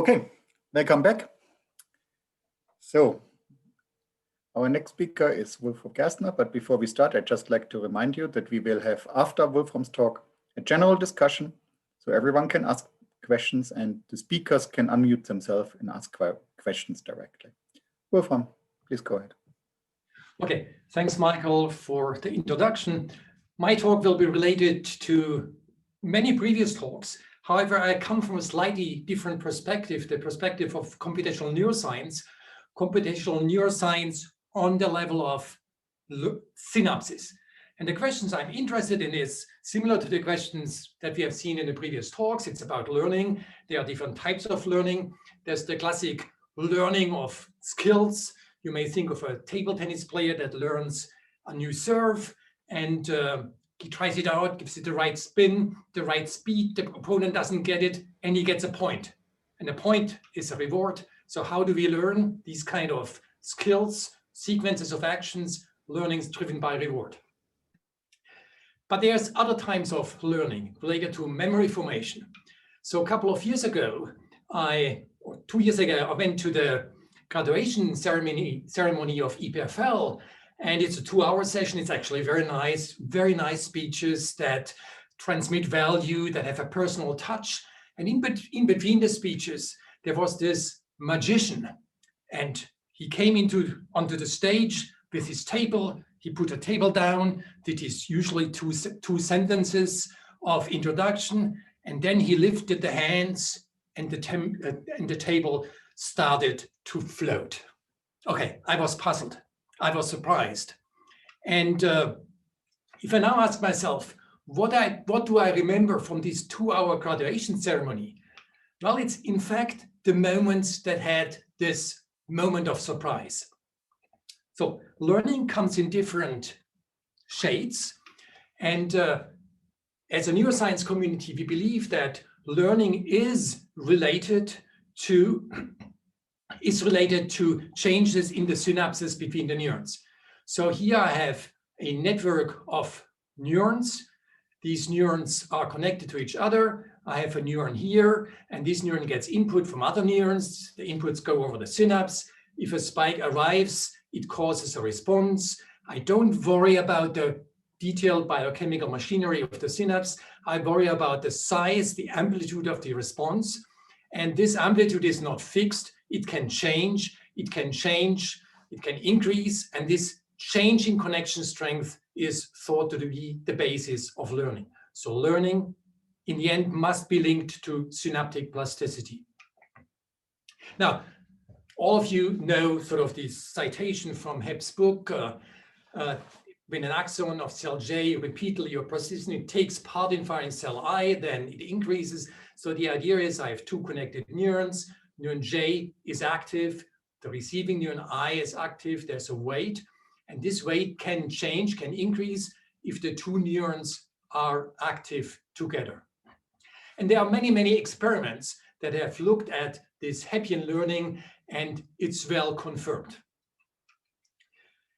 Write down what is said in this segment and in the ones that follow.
Okay, welcome back. So, our next speaker is Wulfram Gerstner, but before we start, I'd just like to remind you that we will have, after Wulfram's talk, a general discussion, so everyone can ask questions and the speakers can unmute themselves and ask questions directly. Wulfram, please go ahead. Okay, thanks, Michael, for the introduction. My talk will be related to many previous talks. However, I come from a slightly different perspective, the perspective of computational neuroscience on the level of synapses. And the questions I'm interested in is similar to the questions that we have seen in the previous talks. It's about learning. There are different types of learning. There's the classic learning of skills. You may think of a table tennis player that learns a new serve and he tries it out, gives it the right spin, the right speed, the opponent doesn't get it, and he gets a point. And a point is a reward. So how do we learn these kind of skills, sequences of actions, learnings driven by reward? But there's other types of learning related to memory formation. So a couple of years ago, 2 years ago, I went to the graduation ceremony of EPFL, and it's a 2-hour session. It's actually very nice speeches that transmit value, that have a personal touch. And in between the speeches, there was this magician, and he came onto the stage with his table. He put a table down, did his usually two sentences of introduction, and then he lifted the hands, and the table started to float. Okay, I was puzzled. I was surprised. And if I now ask myself, what do I remember from this 2-hour graduation ceremony? Well, it's in fact the moments that had this moment of surprise. So learning comes in different shades. And as a neuroscience community, we believe that learning is related to changes in the synapses between the neurons. So here I have a network of neurons. These neurons are connected to each other. I have a neuron here, and this neuron gets input from other neurons. The inputs go over the synapse. If a spike arrives, it causes a response. I don't worry about the detailed biochemical machinery of the synapse. I worry about the size, the amplitude of the response. And this amplitude is not fixed. It can change, it can increase, and this change in connection strength is thought to be the basis of learning. So learning, in the end, must be linked to synaptic plasticity. Now, all of you know sort of this citation from Hebb's book, when an axon of cell J repeatedly or persistently takes part in firing cell I, then it increases. So the idea is I have two connected neurons. Neuron J is active, the receiving neuron I is active, there's a weight, and this weight can change, can increase if the two neurons are active together. And there are many, many experiments that have looked at this Hebbian learning, and it's well confirmed.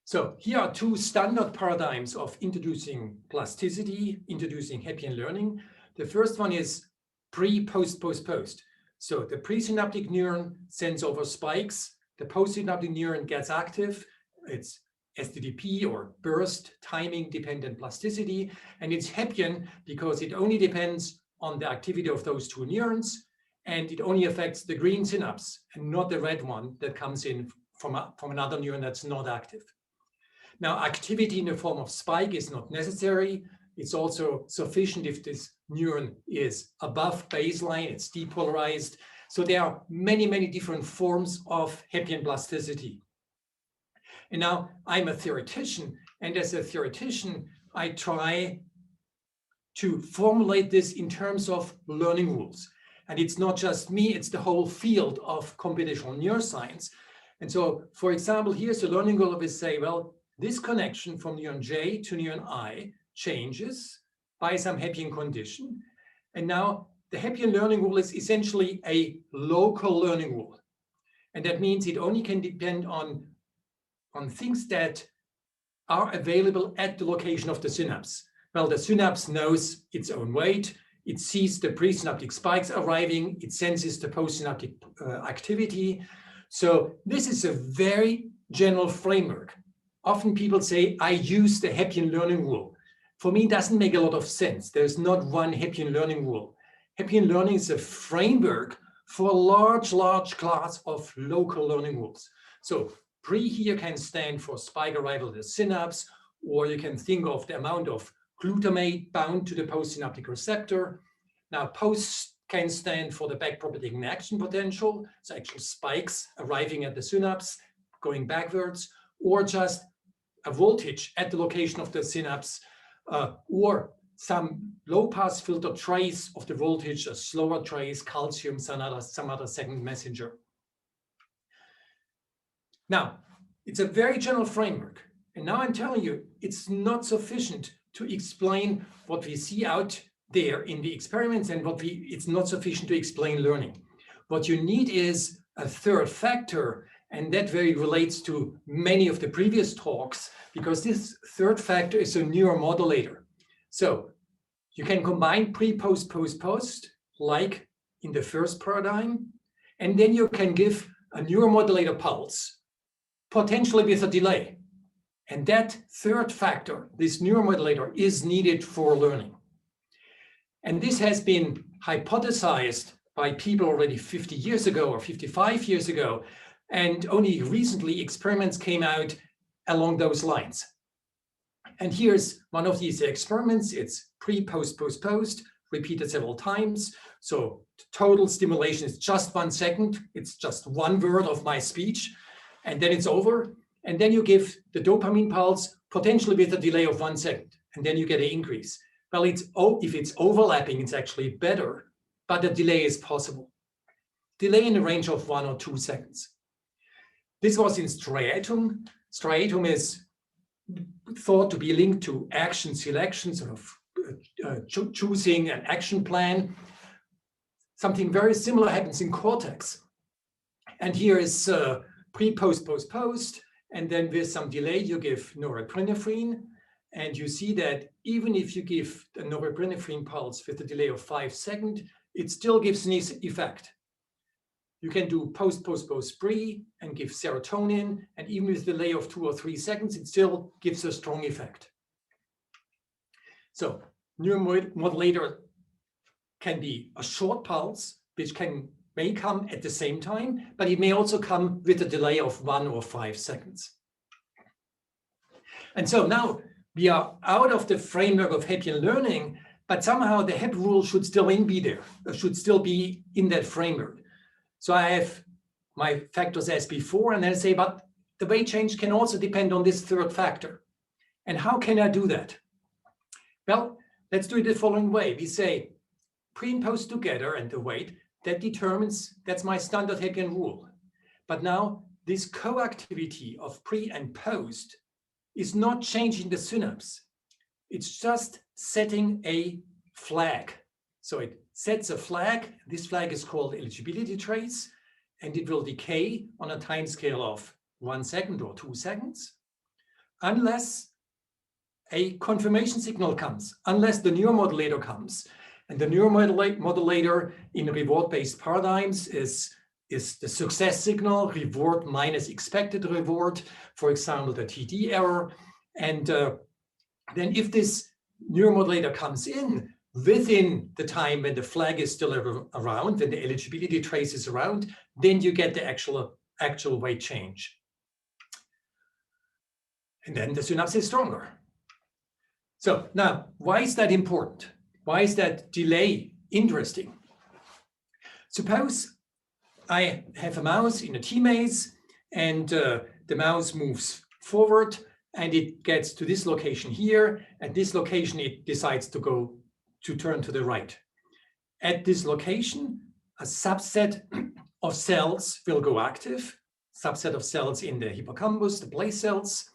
So here are two standard paradigms of introducing plasticity, introducing Hebbian learning. The first one is pre, post, post, post. So the presynaptic neuron sends over spikes, the postsynaptic neuron gets active, it's STDP or burst timing dependent plasticity, and it's Hebbian because it only depends on the activity of those two neurons, and it only affects the green synapse and not the red one that comes in from another neuron that's not active. Now, activity in the form of spike is not necessary. It's also sufficient if this neuron is above baseline, it's depolarized. So there are many, many different forms of Hebbian plasticity. And now I'm a theoretician, and as a theoretician, I try to formulate this in terms of learning rules. And it's not just me, it's the whole field of computational neuroscience. And so, for example, here's a learning rule. We say, well, this connection from neuron J to neuron I changes by some Hebbian condition. And now the Hebbian learning rule is essentially a local learning rule. And that means it only can depend on things that are available at the location of the synapse. Well, the synapse knows its own weight. it sees the presynaptic spikes arriving, it senses the postsynaptic activity. So this is a very general framework. Often people say, I use the Hebbian learning rule. For me, it doesn't make a lot of sense. There's not one Hebbian learning rule. Hebbian learning is a framework for a large class of local learning rules. So pre here can stand for spike arrival at the synapse, or you can think of the amount of glutamate bound to the postsynaptic receptor. Now post can stand for the backpropagating action potential, so actual spikes arriving at the synapse, going backwards, or just a voltage at the location of the synapse, or some low-pass filter trace of the voltage, a slower trace, calcium, some other second messenger. Now, it's a very general framework. And now I'm telling you, it's not sufficient to explain what we see out there in the experiments, and it's not sufficient to explain learning. What you need is a third factor, and that very relates to many of the previous talks, because this third factor is a neuromodulator. So you can combine pre, post, post, post, like in the first paradigm, and then you can give a neuromodulator pulse, potentially with a delay. And that third factor, this neuromodulator, is needed for learning. And this has been hypothesized by people already 50 years ago or 55 years ago. And only recently experiments came out along those lines. And here's one of these experiments. It's pre, post, post, post, repeated several times. So total stimulation is just 1 second. It's just one word of my speech, and then it's over. And then you give the dopamine pulse, potentially with a delay of 1 second, and then you get an increase. Well, if it's overlapping, it's actually better, but a delay is possible. Delay in the range of 1 or 2 seconds. This was in striatum. Striatum is thought to be linked to action selection, sort of choosing an action plan. Something very similar happens in cortex. And here is pre, post, post, post. And then with some delay, you give norepinephrine. And you see that even if you give a norepinephrine pulse with a delay of 5 seconds, it still gives an effect. You can do post, post, post, pre and give serotonin. And even with a delay of 2 or 3 seconds, it still gives a strong effect. So neuromodulator can be a short pulse, which may come at the same time, but it may also come with a delay of 1 or 5 seconds. And so now we are out of the framework of Hebbian learning, but somehow the Hebb rule should still be there, should still be in that framework. So I have my factors as before, and then I say, but the weight change can also depend on this third factor. And how can I do that? Well, let's do it the following way. We say pre and post together, and the weight, that's my standard Hebbian rule. But now this coactivity of pre and post is not changing the synapse. It's just setting a flag. So it sets a flag. This flag is called eligibility trace, and it will decay on a time scale of 1 second or 2 seconds, unless a confirmation signal comes, unless the neuromodulator comes. And the neuromodulator in reward-based paradigms is the success signal, reward minus expected reward, for example, the TD error. And then if this neuromodulator comes in within the time when the flag is still around, when the eligibility trace is around, then you get the actual weight change. And then the synapse is stronger. So now, why is that important? Why is that delay interesting? Suppose I have a mouse in a T-maze, and the mouse moves forward, and it gets to this location here. At this location, it decides to turn to the right. At this location, a subset of cells will go active, subset of cells in the hippocampus, the place cells.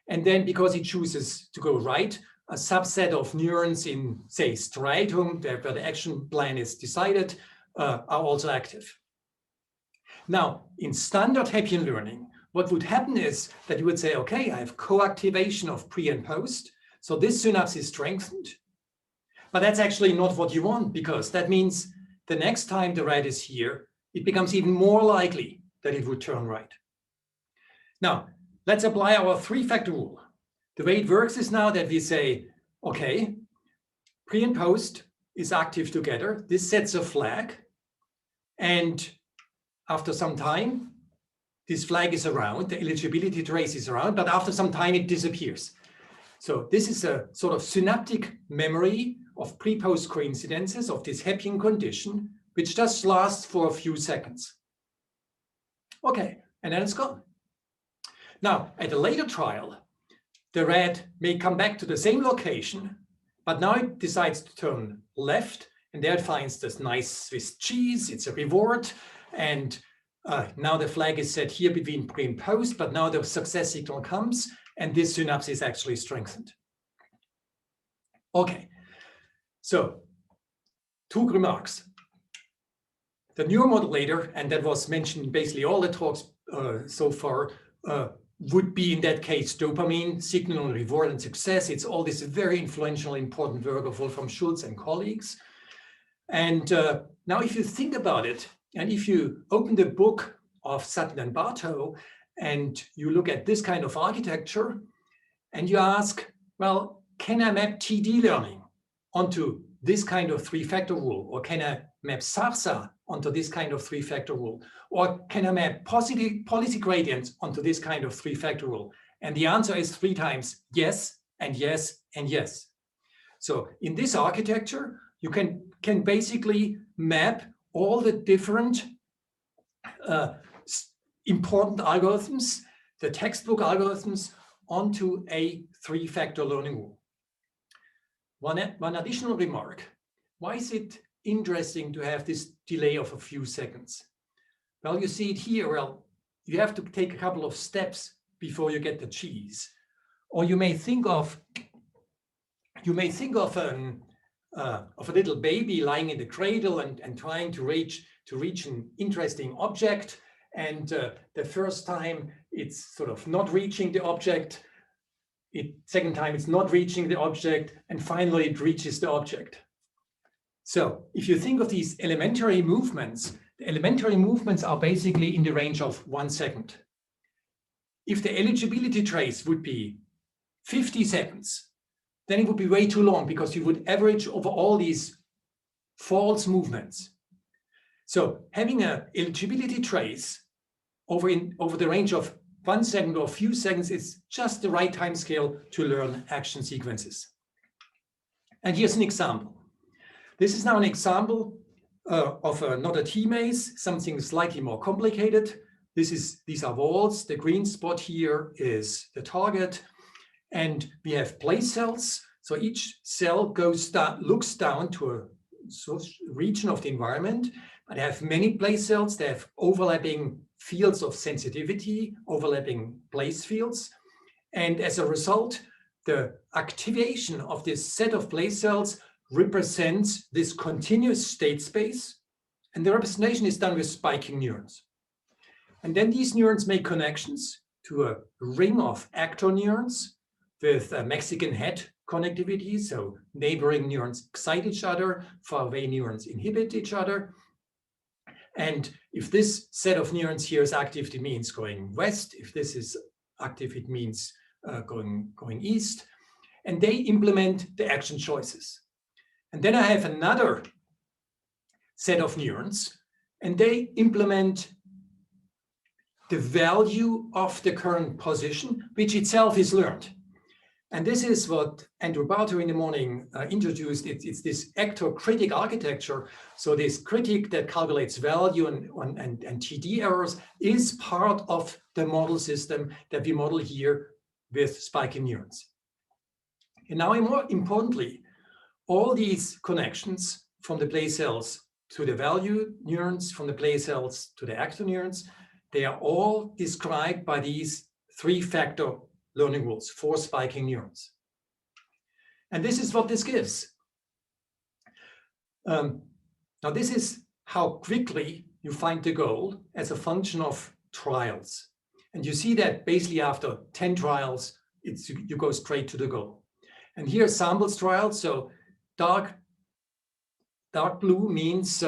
And then because it chooses to go right, a subset of neurons in, say, striatum, where the action plan is decided, are also active. Now, in standard Hebbian learning, what would happen is that you would say, okay, I have co-activation of pre and post. So this synapse is strengthened. But that's actually not what you want, because that means the next time the rat is here, it becomes even more likely that it would turn right. Now, let's apply our three-factor rule. The way it works is now that we say, okay, pre and post is active together. This sets a flag. And after some time, this flag is around, the eligibility trace is around, but after some time it disappears. So this is a sort of synaptic memory of pre-post coincidences of this Hebbian condition, which just lasts for a few seconds. Okay, and then it's gone. Now, at a later trial, the rat may come back to the same location, but now it decides to turn left, and there it finds this nice Swiss cheese. It's a reward, and now the flag is set here between pre and post, but now the success signal comes, and this synapse is actually strengthened. Okay, so two remarks. The neuromodulator, and that was mentioned in basically all the talks so far, would be in that case dopamine, signal, reward, and success. It's all this very influential, important work of Wolfram Schultz and colleagues. And now if you think about it, and if you open the book of Sutton and Bartow, and you look at this kind of architecture, and you ask, well, can I map TD learning onto this kind of three-factor rule? Or can I map SARSA onto this kind of three-factor rule? Or can I map policy gradients onto this kind of three-factor rule? And the answer is 3 times yes, and yes, and yes. So in this architecture, you can basically map all the different important algorithms, the textbook algorithms, onto a three-factor learning rule. One additional remark. Why is it interesting to have this delay of a few seconds? Well, you see it here. Well, you have to take a couple of steps before you get the cheese. Or you may think of a little baby lying in the cradle and trying to reach an interesting object. And the first time it's sort of not reaching the object. Second time it's not reaching the object. And finally it reaches the object. So if you think of these elementary movements, the elementary movements are basically in the range of 1 second. If the eligibility trace would be 50 seconds, then it would be way too long because you would average over all these false movements. So having an eligibility trace over the range of 1 second or a few seconds is just the right time scale to learn action sequences. And here's an example. This is now an example of not a T-maze, something slightly more complicated. These are walls. The green spot here is the target. And we have place cells. So each cell looks down to a region of the environment. But they have many place cells. They have overlapping fields of sensitivity, overlapping place fields. And as a result, the activation of this set of place cells represents this continuous state space. And the representation is done with spiking neurons. And then these neurons make connections to a ring of actor neurons with a Mexican head connectivity. So neighboring neurons excite each other, faraway neurons inhibit each other. And if this set of neurons here is active, it means going west. If this is active, it means going east. And they implement the action choices. And then I have another set of neurons, and they implement the value of the current position, which itself is learned. And this is what Andrew Bartow in the morning introduced. It's this actor-critic architecture. So this critic that calculates value and TD errors is part of the model system that we model here with spiking neurons. And now, more importantly, all these connections from the place cells to the value neurons, from the place cells to the actor neurons, they are all described by these three-factor learning rules, 4 spiking neurons. And this is what this gives. Now, this is how quickly you find the goal as a function of trials. And you see that basically after 10 trials, you go straight to the goal. And here are samples trials. So dark Dark blue means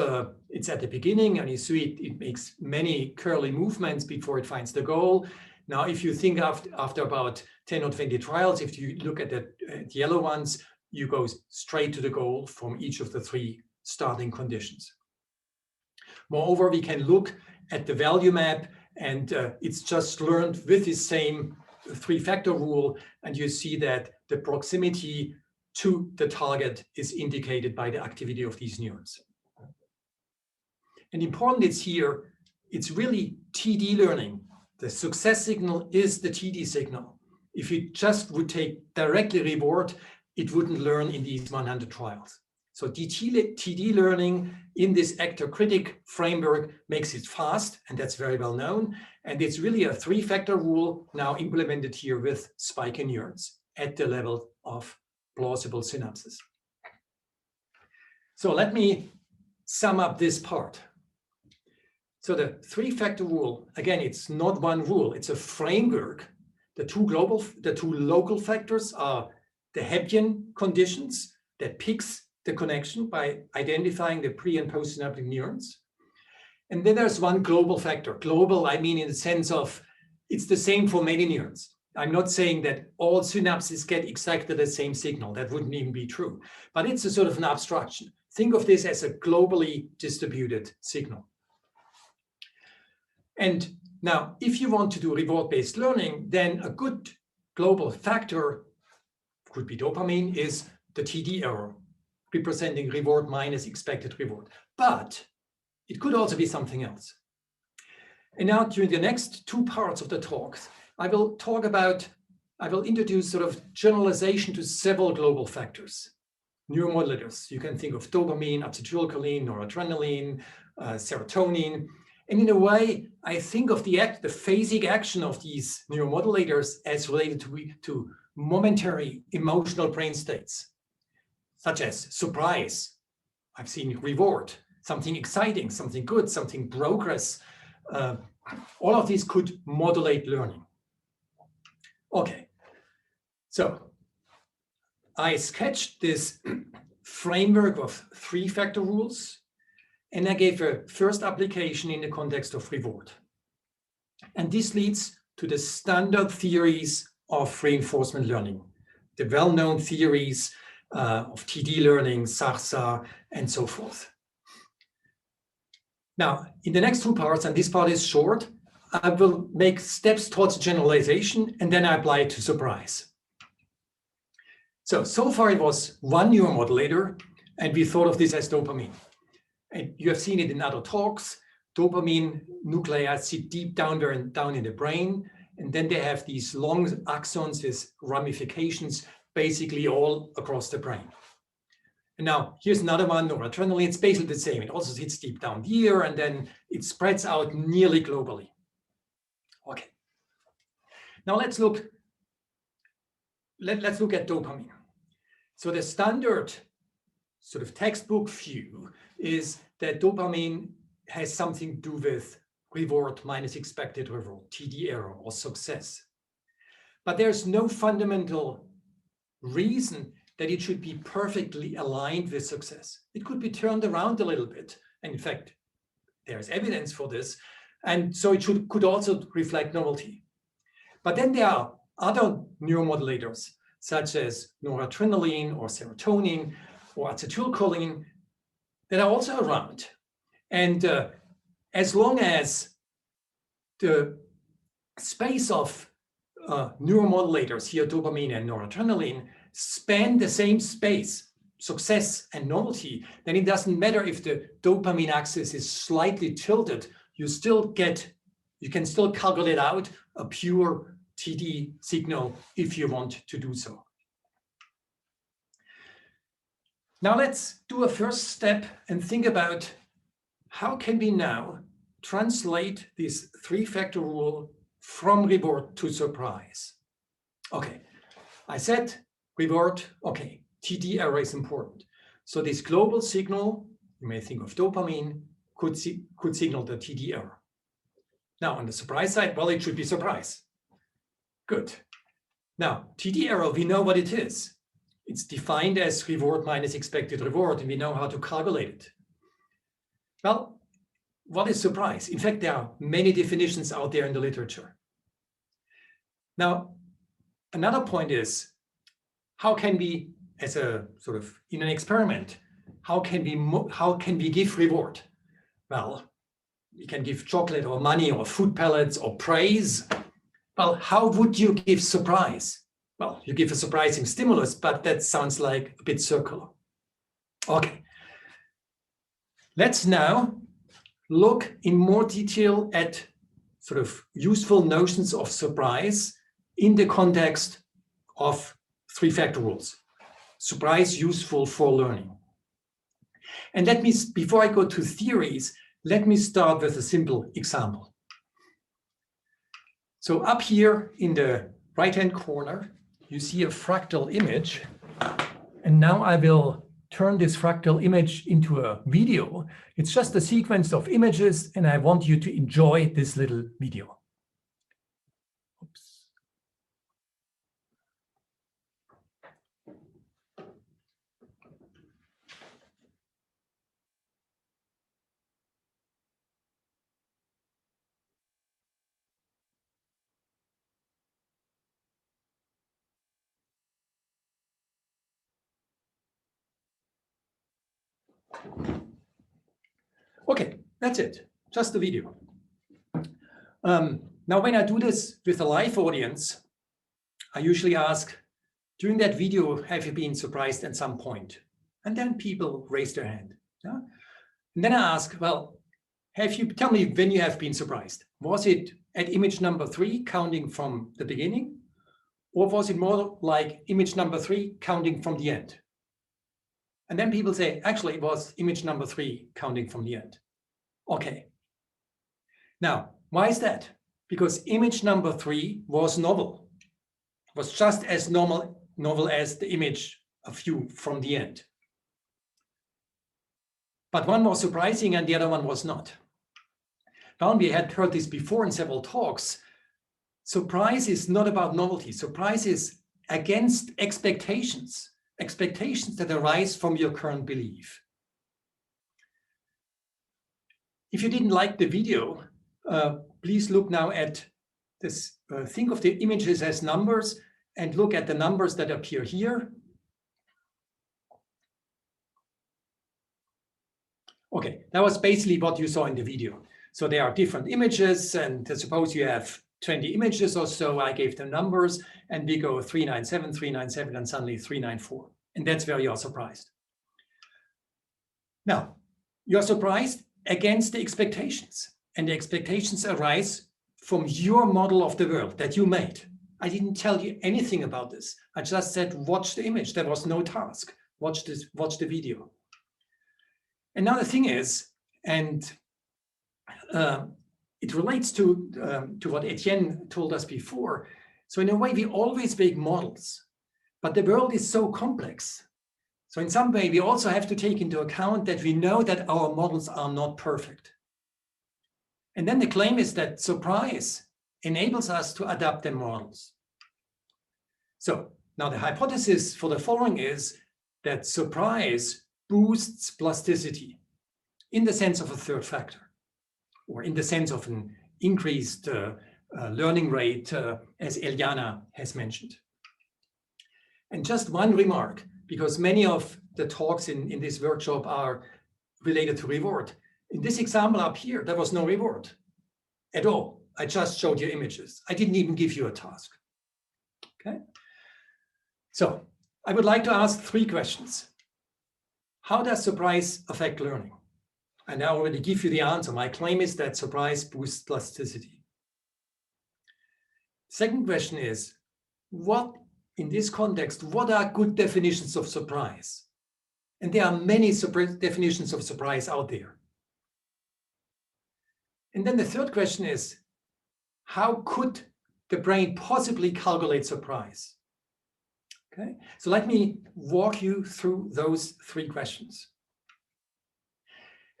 it's at the beginning, and you see it makes many curly movements before it finds the goal. Now, if you think after about 10 or 20 trials, if you look at the yellow ones, you go straight to the goal from each of the 3 starting conditions. Moreover, we can look at the value map, and it's just learned with the same 3-factor rule, and you see that the proximity to the target is indicated by the activity of these neurons. And important is here, it's really TD learning. The success signal is the TD signal. If you just would take directly reward, it wouldn't learn in these 100 trials. So TD learning in this actor-critic framework makes it fast, and that's very well known. And it's really a 3-factor rule now implemented here with spiky neurons at the level of plausible synapses. So let me sum up this part. So the 3-factor rule, again, it's not one rule, it's a framework. The two local factors are the Hebbian conditions that picks the connection by identifying the pre- and postsynaptic neurons. And then there's one global factor. Global, I mean in the sense of it's the same for many neurons. I'm not saying that all synapses get exactly the same signal. That wouldn't even be true. But it's a sort of an abstraction. Think of this as a globally distributed signal. And now, if you want to do reward-based learning, then a good global factor, could be dopamine, is the TD error, representing reward minus expected reward. But it could also be something else. And now, during the next 2 parts of the talk, I will introduce sort of generalization to several global factors, neuromodulators. You can think of dopamine, acetylcholine, noradrenaline, serotonin. And in a way, I think of the phasic action of these neuromodulators as related to momentary emotional brain states, such as surprise. I've seen reward, something exciting, something good, something progress. All of these could modulate learning. Okay, so I sketched this framework of 3-factor rules, and I gave a first application in the context of reward. And this leads to the standard theories of reinforcement learning, the well-known theories of TD learning, SARSA, and so forth. Now, in the next 2 parts, and this part is short, I will make steps towards generalization, and then I apply it to surprise. So far it was one neuromodulator, and we thought of this as dopamine. And you have seen it in other talks. Dopamine nuclei sit deep down in the brain, and then they have these long axons with ramifications basically all across the brain. And now here's another one, noradrenaline. It's basically the same. It also sits deep down here, and then it spreads out nearly globally. Okay. Now let's look at dopamine. So the standard sort of textbook view is that dopamine has something to do with reward minus expected reward, TD error, or success. But there's no fundamental reason that it should be perfectly aligned with success. It could be turned around a little bit. And in fact, there's evidence for this. And so it could also reflect novelty. But then there are other neuromodulators, such as noradrenaline or serotonin or acetylcholine, that are also around. And as long as the space of neuromodulators, here dopamine and noradrenaline, span the same space, success and novelty, then it doesn't matter if the dopamine axis is slightly tilted, you can still calculate out a pure TD signal if you want to do so. Now let's do a first step and think about how can we now translate this 3-factor rule from reward to surprise. Okay, I said reward, okay, TD error is important. So this global signal, you may think of dopamine, could signal the TD error. Now on the surprise side, well, it should be surprise. Good. Now, TD error, we know what it is. It's defined as reward minus expected reward, and we know how to calculate it. Well, what is surprise? In fact, there are many definitions out there in the literature. Now, another point is, how can we, as a sort of in an experiment, how can we give reward? Well, we can give chocolate or money or food pellets or praise. Well, how would you give surprise? Well, you give a surprising stimulus, but that sounds like a bit circular. Okay. Let's now look in more detail at sort of useful notions of surprise in the context of three-factor rules. Surprise useful for learning. And let me, before I go to theories, let me start with a simple example. So up here in the right-hand corner, you see a fractal image. And now I will turn this fractal image into a video. It's just a sequence of images, and I want you to enjoy this little video. Oops. Okay, that's it, just the video. Now, when I do this with a live audience, I usually ask, during that video, have you been surprised at some point? And then people raise their hand. Yeah? And then I ask, well, tell me when you have been surprised. Was it at image number 3, counting from the beginning? Or was it more like image number 3, counting from the end? And then people say, actually, it was image number 3, counting from the end. Okay. Now, why is that? Because image number 3 was novel. It was just as novel as the image a few from the end. But one was surprising and the other one was not. Now, we had heard this before in several talks. Surprise is not about novelty. Surprise is against expectations. Expectations that arise from your current belief. If you didn't like the video, please look now at this. Think of the images as numbers and look at the numbers that appear here. Okay, that was basically what you saw in the video. So there are different images, and suppose you have 20 images or so. I gave them numbers, and we go 397, 397, and suddenly 394. And that's where you are surprised. Now, you're surprised against the expectations. And the expectations arise from your model of the world that you made. I didn't tell you anything about this. I just said, watch the image. There was no task. Watch the video. And now the thing is, and it relates to what Etienne told us before. So in a way, we always make models, but the world is so complex. So in some way, we also have to take into account that we know that our models are not perfect. And then the claim is that surprise enables us to adapt the models. So now the hypothesis for the following is that surprise boosts plasticity in the sense of a third factor, or in the sense of an increased learning rate, as Eliana has mentioned. And just one remark, because many of the talks in this workshop are related to reward. In this example up here, there was no reward at all. I just showed you images. I didn't even give you a task. Okay. So I would like to ask 3 questions. How does surprise affect learning? And I already give you the answer. My claim is that surprise boosts plasticity. Second question is, in this context, what are good definitions of surprise? And there are many definitions of surprise out there. And then the third question is, how could the brain possibly calculate surprise? Okay, so let me walk you through those 3 questions.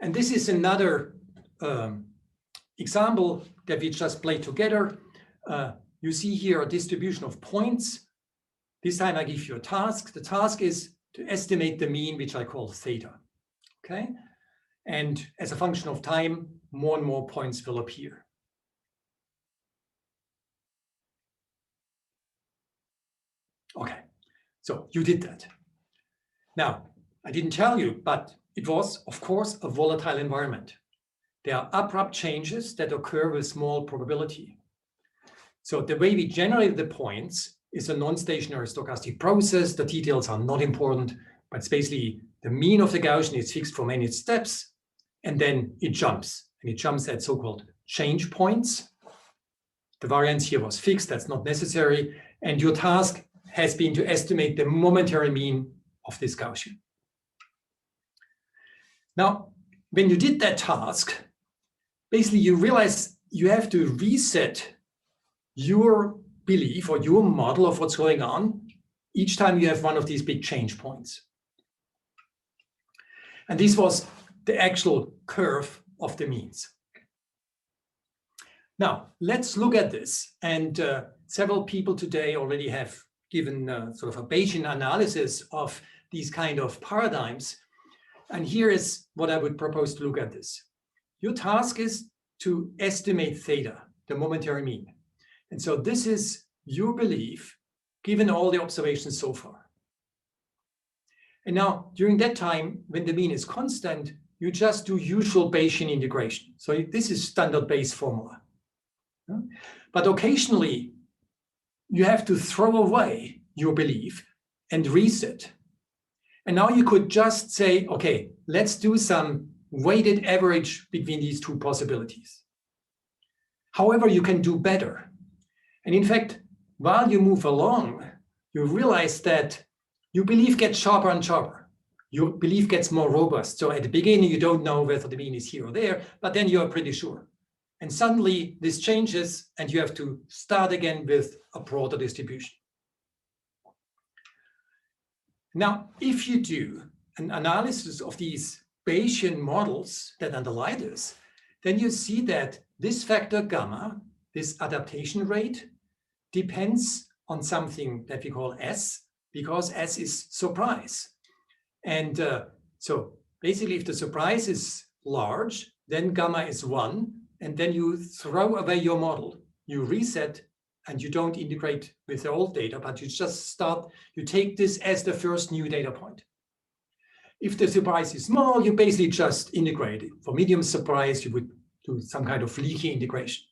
And this is another example that we just played together. You see here a distribution of points. This time I give you a task. The task is to estimate the mean, which I call theta. Okay? And as a function of time, more and more points will appear. Okay, so you did that. Now, I didn't tell you, but it was, of course, a volatile environment. There are abrupt changes that occur with small probability. So the way we generate the points is a non-stationary stochastic process. The details are not important, but it's basically the mean of the Gaussian is fixed for many steps, and then it jumps. And it jumps at so-called change points. The variance here was fixed, that's not necessary. And your task has been to estimate the momentary mean of this Gaussian. Now, when you did that task, basically you realize you have to reset your belief or your model of what's going on each time you have one of these big change points. And this was the actual curve of the means. Now, let's look at this. And several people today already have given sort of a Bayesian analysis of these kind of paradigms. And here is what I would propose to look at this. Your task is to estimate theta, the momentary mean. And so this is your belief, given all the observations so far. And now, during that time, when the mean is constant, you just do usual Bayesian integration. So this is standard Bayes formula. But occasionally, you have to throw away your belief and reset. And now you could just say, okay, let's do some weighted average between these two possibilities. However, you can do better. And in fact, while you move along, you realize that your belief gets sharper and sharper. Your belief gets more robust. So at the beginning, you don't know whether the mean is here or there, but then you are pretty sure. And suddenly this changes and you have to start again with a broader distribution. Now, if you do an analysis of these Bayesian models that underlie this, then you see that this factor gamma, this adaptation rate, depends on something that we call S, because S is surprise. And so basically, if the surprise is large, then gamma is 1, and then you throw away your model, you reset, and you don't integrate with the old data, but you just start, you take this as the first new data point. If the surprise is small, you basically just integrate it. For medium surprise, you would do some kind of leaky integration.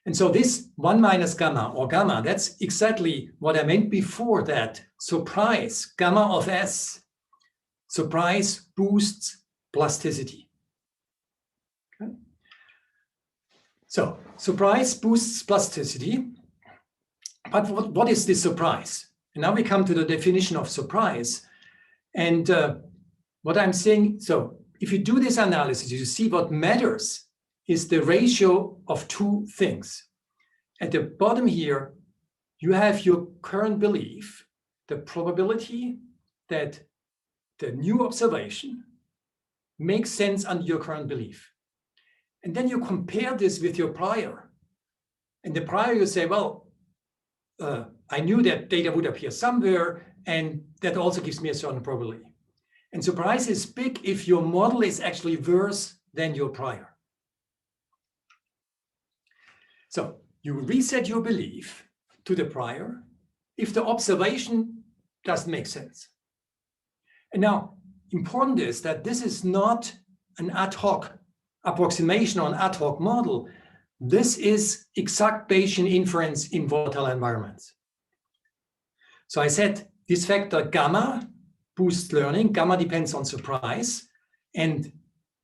And so this 1 minus gamma, or gamma, that's exactly what I meant before, that surprise, gamma of S, surprise boosts plasticity. Okay. So surprise boosts plasticity, but what is this surprise? And now we come to the definition of surprise. And what I'm saying, so if you do this analysis, you see what matters is the ratio of two things. At the bottom here, you have your current belief, the probability that the new observation makes sense under your current belief. And then you compare this with your prior. And the prior you say, well, I knew that data would appear somewhere, and that also gives me a certain probability. And surprise is big if your model is actually worse than your prior. So you reset your belief to the prior if the observation doesn't make sense. And now, important is that this is not an ad hoc approximation or an ad hoc model. This is exact Bayesian inference in volatile environments. So I said this factor gamma boosts learning. Gamma depends on surprise. And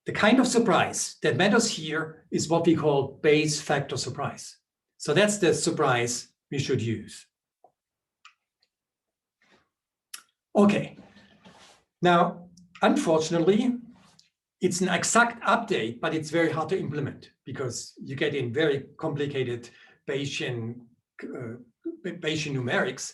the kind of surprise that matters here is what we call Bayes factor surprise. So that's the surprise we should use. Okay. Now, unfortunately, it's an exact update, but it's very hard to implement because you get in very complicated Bayesian numerics.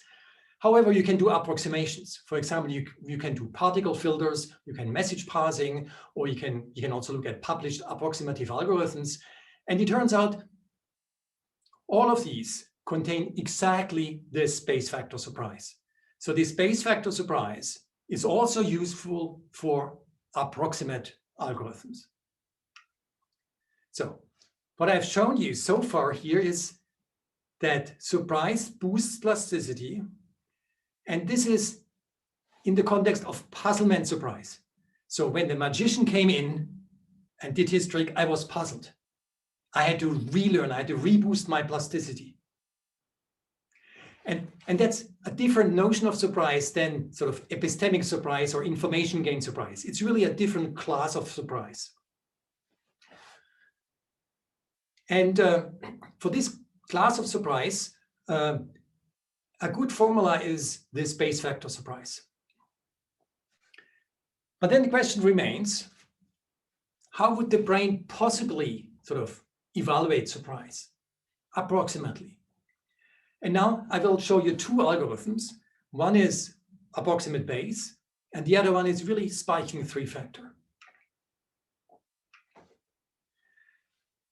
However, you can do approximations. For example, you can do particle filters, you can message parsing, or you can also look at published approximative algorithms. And it turns out all of these contain exactly this space factor surprise. So this space factor surprise is also useful for approximate algorithms. So what I've shown you so far here is that surprise boosts plasticity, and this is in the context of puzzlement surprise. So when the magician came in and did his trick, I was puzzled. I had to relearn, I had to reboost my plasticity. And that's a different notion of surprise than sort of epistemic surprise or information gain surprise. It's really a different class of surprise. And for this class of surprise, a good formula is this space factor surprise. But then the question remains, how would the brain possibly sort of evaluate surprise, approximately? And now I will show you two algorithms. One is approximate Bayes, and the other one is really spiking three-factor.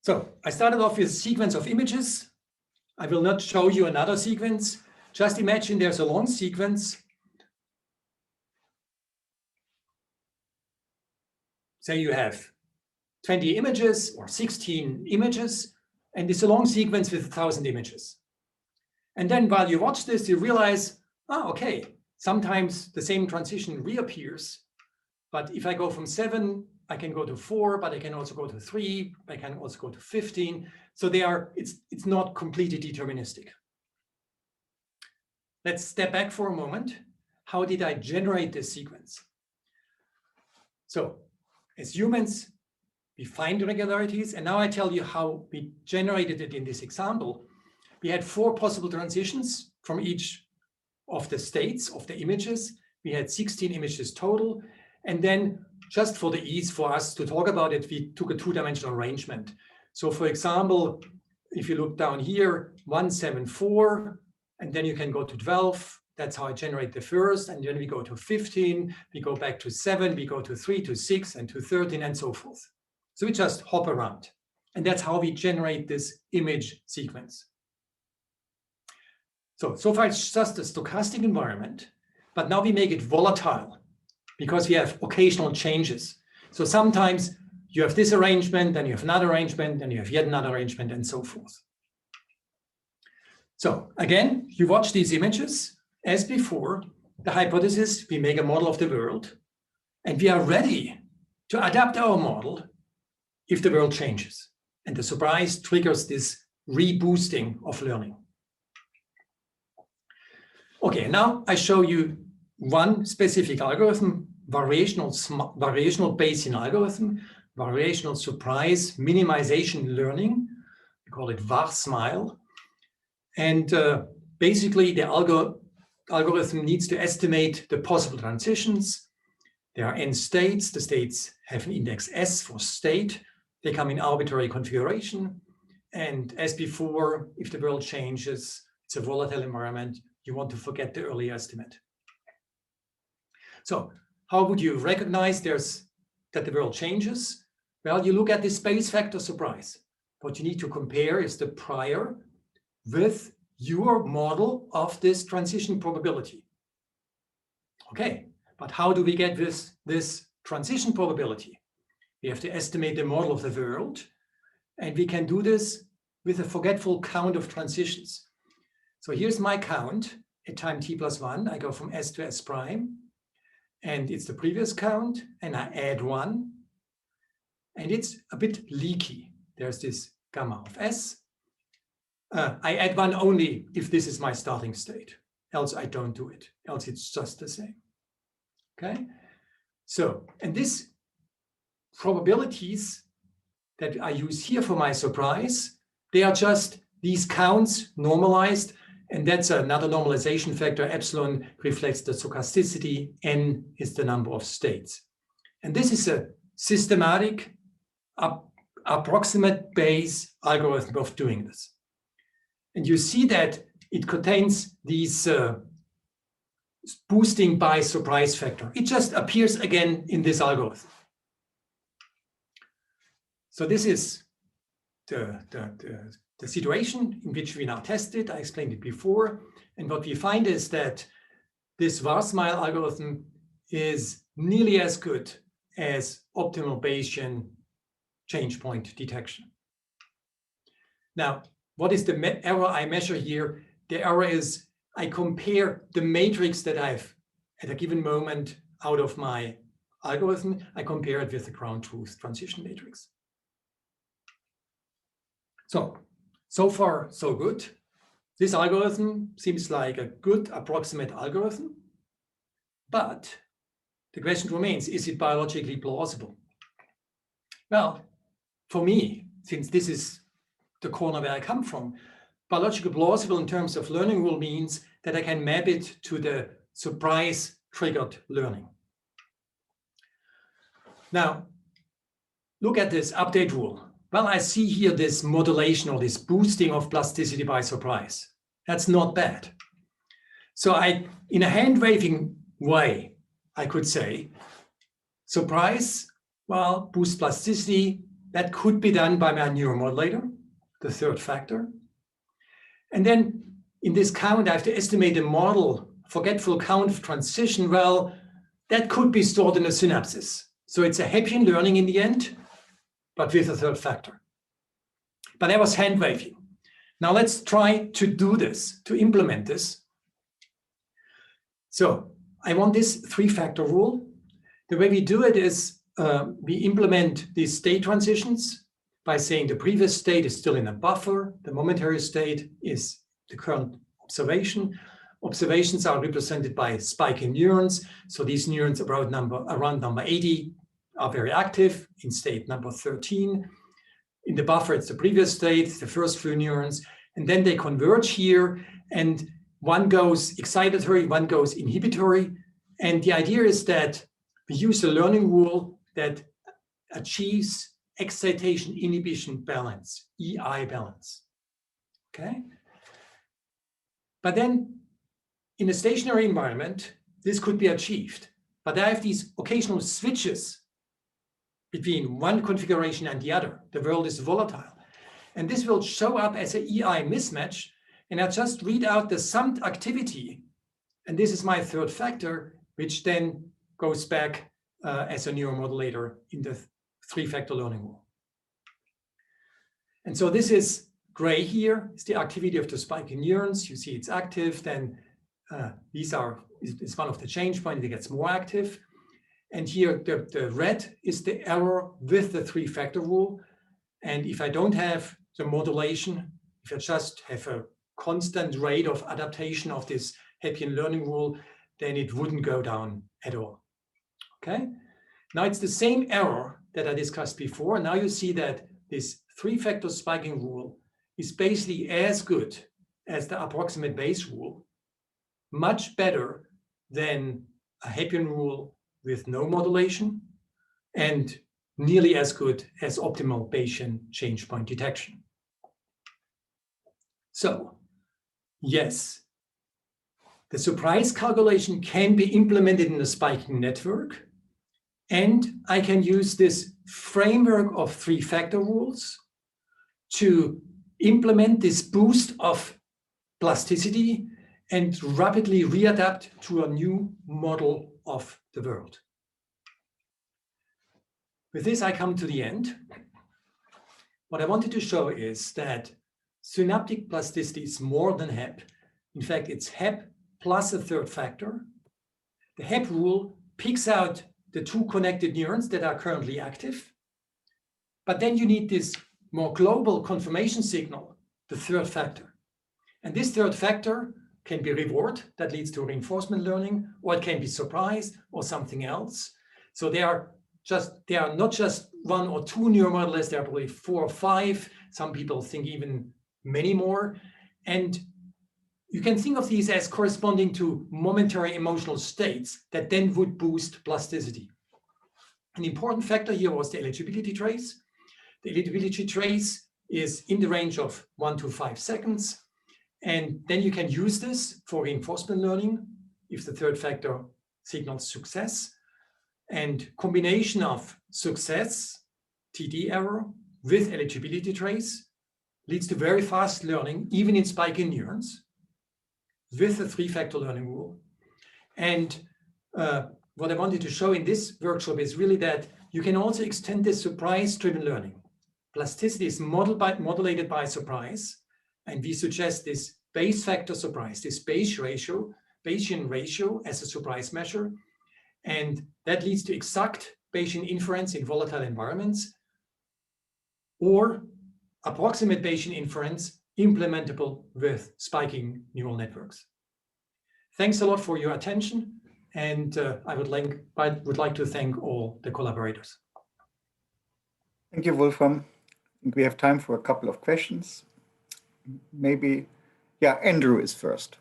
So I started off with a sequence of images. I will not show you another sequence. Just imagine there's a long sequence. Say you have 20 images or 16 images, and it's a long sequence with 1,000 images. And then while you watch this, you realize, oh, okay, sometimes the same transition reappears. But if I go from 7, I can go to 4, but I can also go to 3, I can also go to 15. So it's not completely deterministic. Let's step back for a moment. How did I generate this sequence? So as humans, we find irregularities, and now I tell you how we generated it in this example. We had 4 possible transitions from each of the states of the images. We had 16 images total. And then just for the ease for us to talk about it, we took a 2-dimensional arrangement. So for example, if you look down here, 1, 7, 4, and then you can go to 12. That's how I generate the first. And then we go to 15, we go back to 7, we go to 3, to 6, and to 13, and so forth. So we just hop around. And that's how we generate this image sequence. So far it's just a stochastic environment, but now we make it volatile because we have occasional changes. So sometimes you have this arrangement, then you have another arrangement, then you have yet another arrangement, and so forth. So again, you watch these images. As before, the hypothesis, we make a model of the world, and we are ready to adapt our model if the world changes. And the surprise triggers this reboosting of learning. Okay, now I show you one specific algorithm, variational Bayesian algorithm, variational surprise minimization learning. We call it VAR-SMILE. And basically, the algorithm needs to estimate the possible transitions. There are n states. The states have an index S for state. They come in arbitrary configuration. And as before, if the world changes, it's a volatile environment, you want to forget the early estimate. So how would you recognize that the world changes? Well, you look at the space factor surprise. What you need to compare is the prior with your model of this transition probability. Okay, but how do we get this transition probability? We have to estimate the model of the world, and we can do this with a forgetful count of transitions. So here's my count at time t+1. I go from S to S prime, and it's the previous count, and I add 1, and it's a bit leaky. There's this gamma of S. I add 1 only if this is my starting state, else I don't do it, else it's just the same. Okay, so, and this probabilities that I use here for my surprise, they are just these counts normalized, and that's another normalization factor. Epsilon reflects the stochasticity, n is the number of states. And this is a systematic approximate Bayes algorithm of doing this. And you see that it contains these boosting by surprise factor. It just appears again in this algorithm. So this is the situation in which we now tested. I explained it before. And what we find is that this var-smile algorithm is nearly as good as optimal Bayesian change point detection. Now, what is the error I measure here? The error is I compare the matrix that I've at a given moment out of my algorithm. I compare it with the ground truth transition matrix. So far, so good. This algorithm seems like a good approximate algorithm, but the question remains, is it biologically plausible? Well, for me, since this is the corner where I come from, biologically plausible in terms of learning rule means that I can map it to the surprise-triggered learning. Now, look at this update rule. Well, I see here this modulation or this boosting of plasticity by surprise. That's not bad. So in a hand-waving way, I could say, surprise, well, boost plasticity, that could be done by my neuromodulator, the third factor. And then in this count, I have to estimate a model, forgetful count of transition. Well, that could be stored in a synapses. So it's a Hebbian learning in the end, but with a third factor. But that was hand waving. Now let's try to do this, to implement this. So I want this three-factor rule. The way we do it is we implement these state transitions by saying the previous state is still in a buffer. The momentary state is the current observation. Observations are represented by spiking neurons. So these neurons around number 80 are very active in state number 13. In the buffer, it's the previous state, the first few neurons, and then they converge here, and one goes excitatory, one goes inhibitory. And the idea is that we use a learning rule that achieves excitation inhibition balance, EI balance. Okay? But then in a stationary environment, this could be achieved. But I have these occasional switches between one configuration and the other. The world is volatile. And this will show up as an EI mismatch. And I just read out the summed activity. And this is my third factor, which then goes back as a neuromodulator in the three-factor learning rule. And so this is gray here. It's the activity of the spiking neurons. You see it's active. Then it's one of the change points. It gets more active. And here the red is the error with the three-factor rule. And if I don't have the modulation, if I just have a constant rate of adaptation of this Hebbian learning rule, then it wouldn't go down at all. Okay? Now it's the same error that I discussed before. Now you see that this three-factor spiking rule is basically as good as the approximate Bayes rule, much better than a Hebbian rule with no modulation, and nearly as good as optimal Bayesian change point detection. So, yes, the surprise calculation can be implemented in a spiking network, and I can use this framework of three-factor rules to implement this boost of plasticity and rapidly readapt to a new model of the world. With this, I come to the end. What I wanted to show is that synaptic plasticity is more than Hebb. In fact, it's Hebb plus a third factor. The Hebb rule picks out the two connected neurons that are currently active. But then you need this more global confirmation signal, the third factor. And this third factor can be reward that leads to reinforcement learning, or it can be surprise or something else. So they are not just one or two neuromodulators, there are probably 4 or 5. Some people think even many more. And you can think of these as corresponding to momentary emotional states that then would boost plasticity. An important factor here was the eligibility trace. The eligibility trace is in the range of 1 to 5 seconds. And then you can use this for reinforcement learning if the third factor signals success. And combination of success, TD error, with eligibility trace leads to very fast learning, even in spiking neurons, with the three-factor learning rule. And what I wanted to show in this workshop is really that you can also extend this surprise-driven learning. Plasticity is modulated by surprise, and we suggest this Bayes factor surprise, this Bayesian ratio as a surprise measure, and that leads to exact Bayesian inference in volatile environments, or approximate Bayesian inference implementable with spiking neural networks. Thanks a lot for your attention, and I would like to thank all the collaborators. Thank you, Wulfram. I think we have time for a couple of questions. Maybe, yeah, Andrew is first.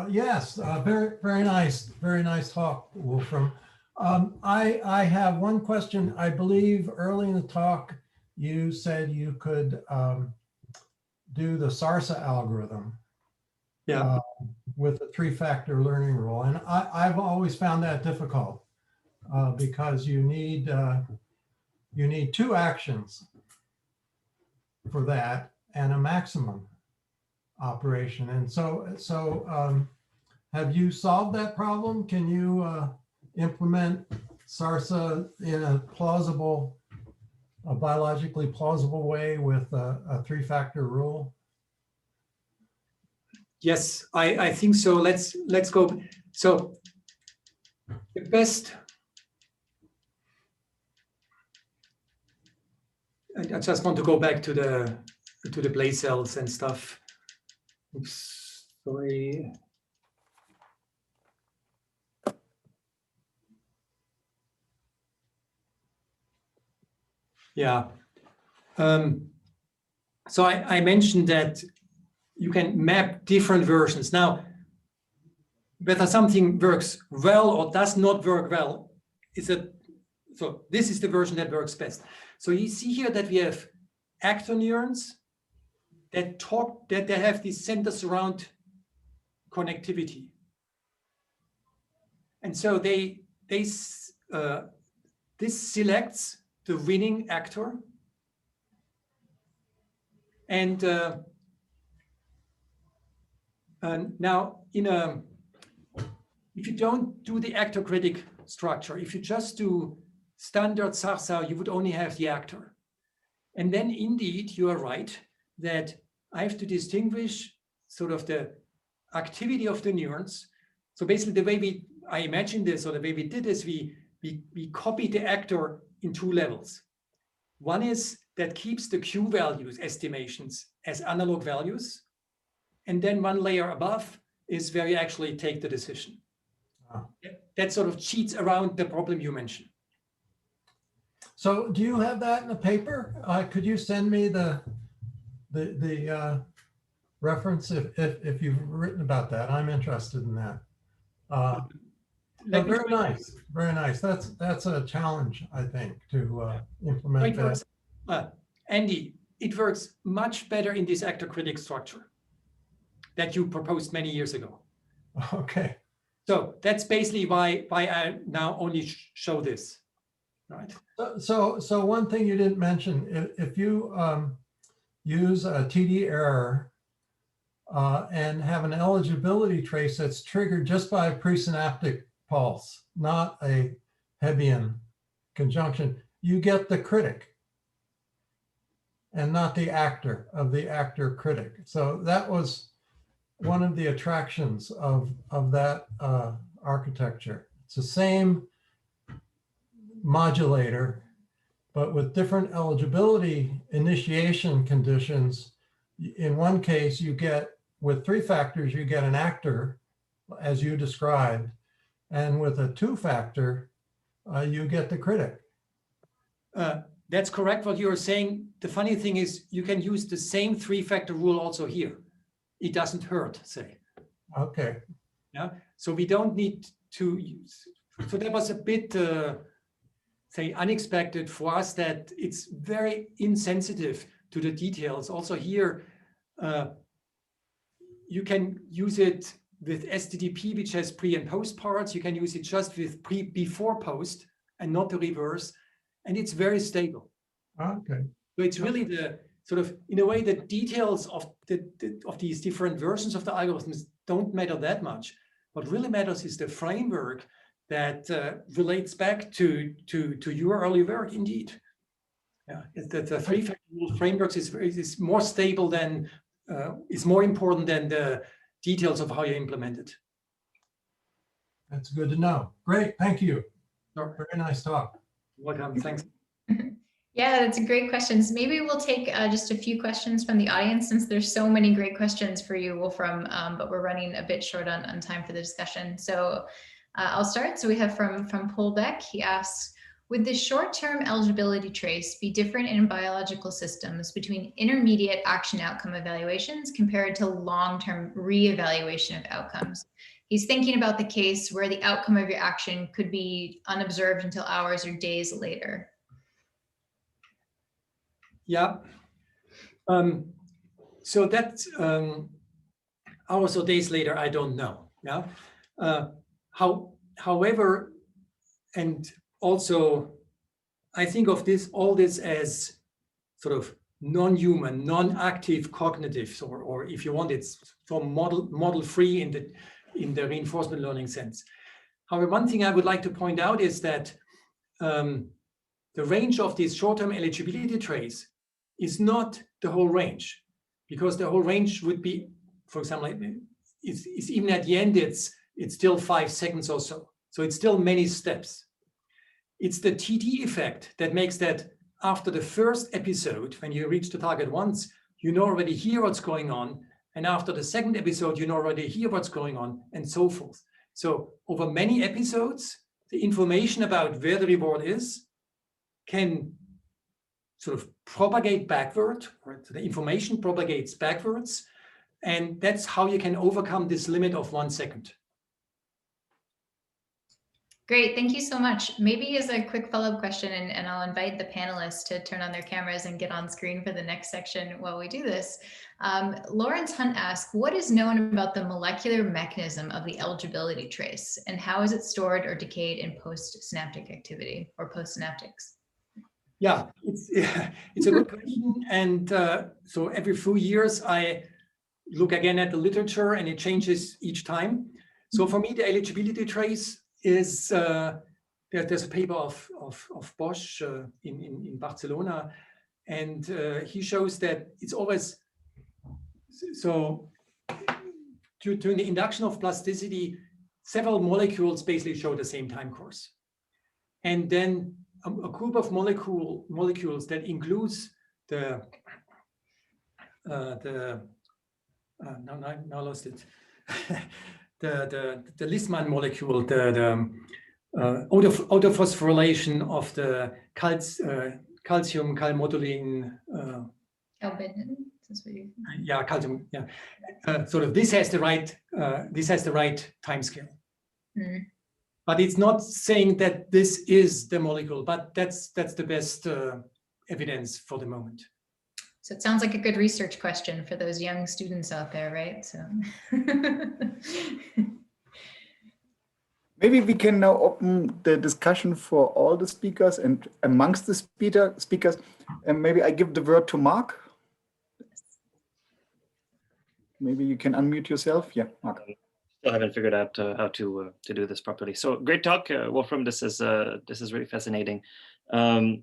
Yes, very nice talk, Wulfram. I have one question. I believe early in the talk you said you could do the SARSA algorithm. Yeah. With the three-factor learning rule, and I've always found that difficult because you need two actions for that and a maximum operation. And so have you solved that problem? Can you implement SARSA in a biologically plausible way with a three-factor rule? Yes, I think so. Let's go. So the best. I just want to go back to the play cells and stuff. Oops, sorry. Yeah. So I mentioned that you can map different versions. Now, whether something works well or does not work well so this is the version that works best. So you see here that we have actor neurons that they have this center surround connectivity. And so this selects the winning actor. And now if you don't do the actor critic structure, if you just do standard SARSA, you would only have the actor. And then indeed, you are right that I have to distinguish sort of the activity of the neurons. So basically the way I imagine this, or the way we did this, we copied the actor in two levels. One is that keeps the Q values estimations as analog values. And then one layer above is where you actually take the decision. Wow. That sort of cheats around the problem you mentioned. So do you have that in a paper? Could you send me the reference if you've written about that? I'm interested in that. Very nice, very nice. That's a challenge, I think, to implement that. Andy, it works much better in this actor critic structure that you proposed many years ago. Okay. So that's basically why I now only show this, right? So one thing you didn't mention, if you use a TD error and have an eligibility trace that's triggered just by a presynaptic pulse, not a Hebbian conjunction, you get the critic and not the actor of the actor critic. So that was one of the attractions of that architecture. It's the same modulator, but with different eligibility initiation conditions. In one case, you get, with three factors, you get an actor, as you described, and with a two factor, you get the critic. That's correct what you're saying. The funny thing is you can use the same three-factor rule also here. It doesn't hurt, say. Okay. Yeah. So we don't need to use. So that was a bit, say, unexpected for us, that it's very insensitive to the details. Also here, you can use it with STDP, which has pre and post parts. You can use it just with before post and not the reverse. And it's very stable. Okay. So it's really the sort of, in a way, the details of these different versions of the algorithms don't matter that much. What really matters is the framework that relates back to your early work, indeed. Yeah, the three-factor rule frameworks is more stable than, is more important than the details of how you implement it. That's good to know. Great, thank you. Sure. Very nice talk. Welcome, thanks. Yeah, that's a great questions. Maybe we'll take just a few questions from the audience, since there's so many great questions for you, Wulfram, but we're running a bit short on time for the discussion. So I'll start. So we have from Paul Beck. He asks, would the short-term eligibility trace be different in biological systems between intermediate action outcome evaluations compared to long-term re-evaluation of outcomes? He's thinking about the case where the outcome of your action could be unobserved until hours or days later. Yeah. So that's hours or days later, I don't know. Yeah. However, and also, I think of all this as sort of non-human, non-active cognitives, or if you want, it's from model-free in the reinforcement learning sense. However, one thing I would like to point out is that the range of this short-term eligibility trace is not the whole range, because the whole range would be, for example, it's even at the end, it's still 5 seconds or so. So it's still many steps. It's the TD effect that makes that after the first episode, when you reach the target once, you know already hear what's going on. And after the second episode, you know already hear what's going on, and so forth. So over many episodes, the information about where the reward is can sort of propagate backward, right? So the information propagates backwards. And that's how you can overcome this limit of 1 second. Great, thank you so much. Maybe as a quick follow-up question, and I'll invite the panelists to turn on their cameras and get on screen for the next section while we do this. Lawrence Hunt asked, what is known about the molecular mechanism of the eligibility trace, and how is it stored or decayed in post-synaptic activity or post-synaptics? Yeah, it's a good question. And so every few years, I look again at the literature, and it changes each time. So for me, the eligibility trace is, there's a paper of Bosch in Barcelona, and he shows that it's always, so during the induction of plasticity, several molecules basically show the same time course. And then a group of molecules that includes the now I lost it. the Lisman molecule, the autophosphorylation of the calcium calmodulin. Yeah, calcium. Yeah, sort of. This has the right time scale. Mm. But it's not saying that this is the molecule, but that's the best evidence for the moment. So it sounds like a good research question for those young students out there, right? So maybe we can now open the discussion for all the speakers, and amongst the speakers, and maybe I give the word to Mark. Maybe you can unmute yourself. Yeah, Mark. Still haven't figured out how to do this properly. So great talk, Wulfram. This is really fascinating. I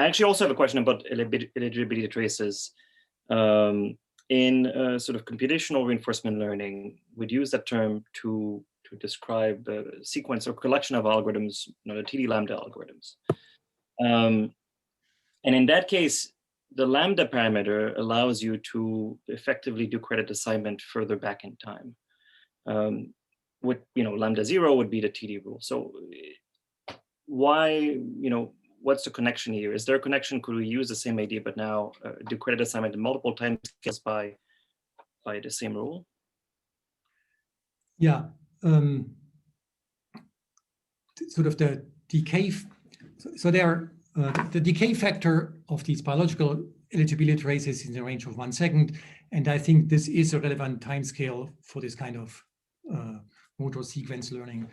actually also have a question about eligibility traces. In sort of computational reinforcement learning, we'd use that term to describe the sequence or collection of algorithms, the TD lambda algorithms. And in that case, the lambda parameter allows you to effectively do credit assignment further back in time. Lambda 0 would be the TD rule. So why, what's the connection here? Is there a connection? Could we use the same idea, but now do credit assignment in multiple time scales by the same rule? Yeah, sort of the decay. So there are the decay factor of these biological eligibility traces in the range of 1 second, and I think this is a relevant time scale for this kind of motor sequence learning.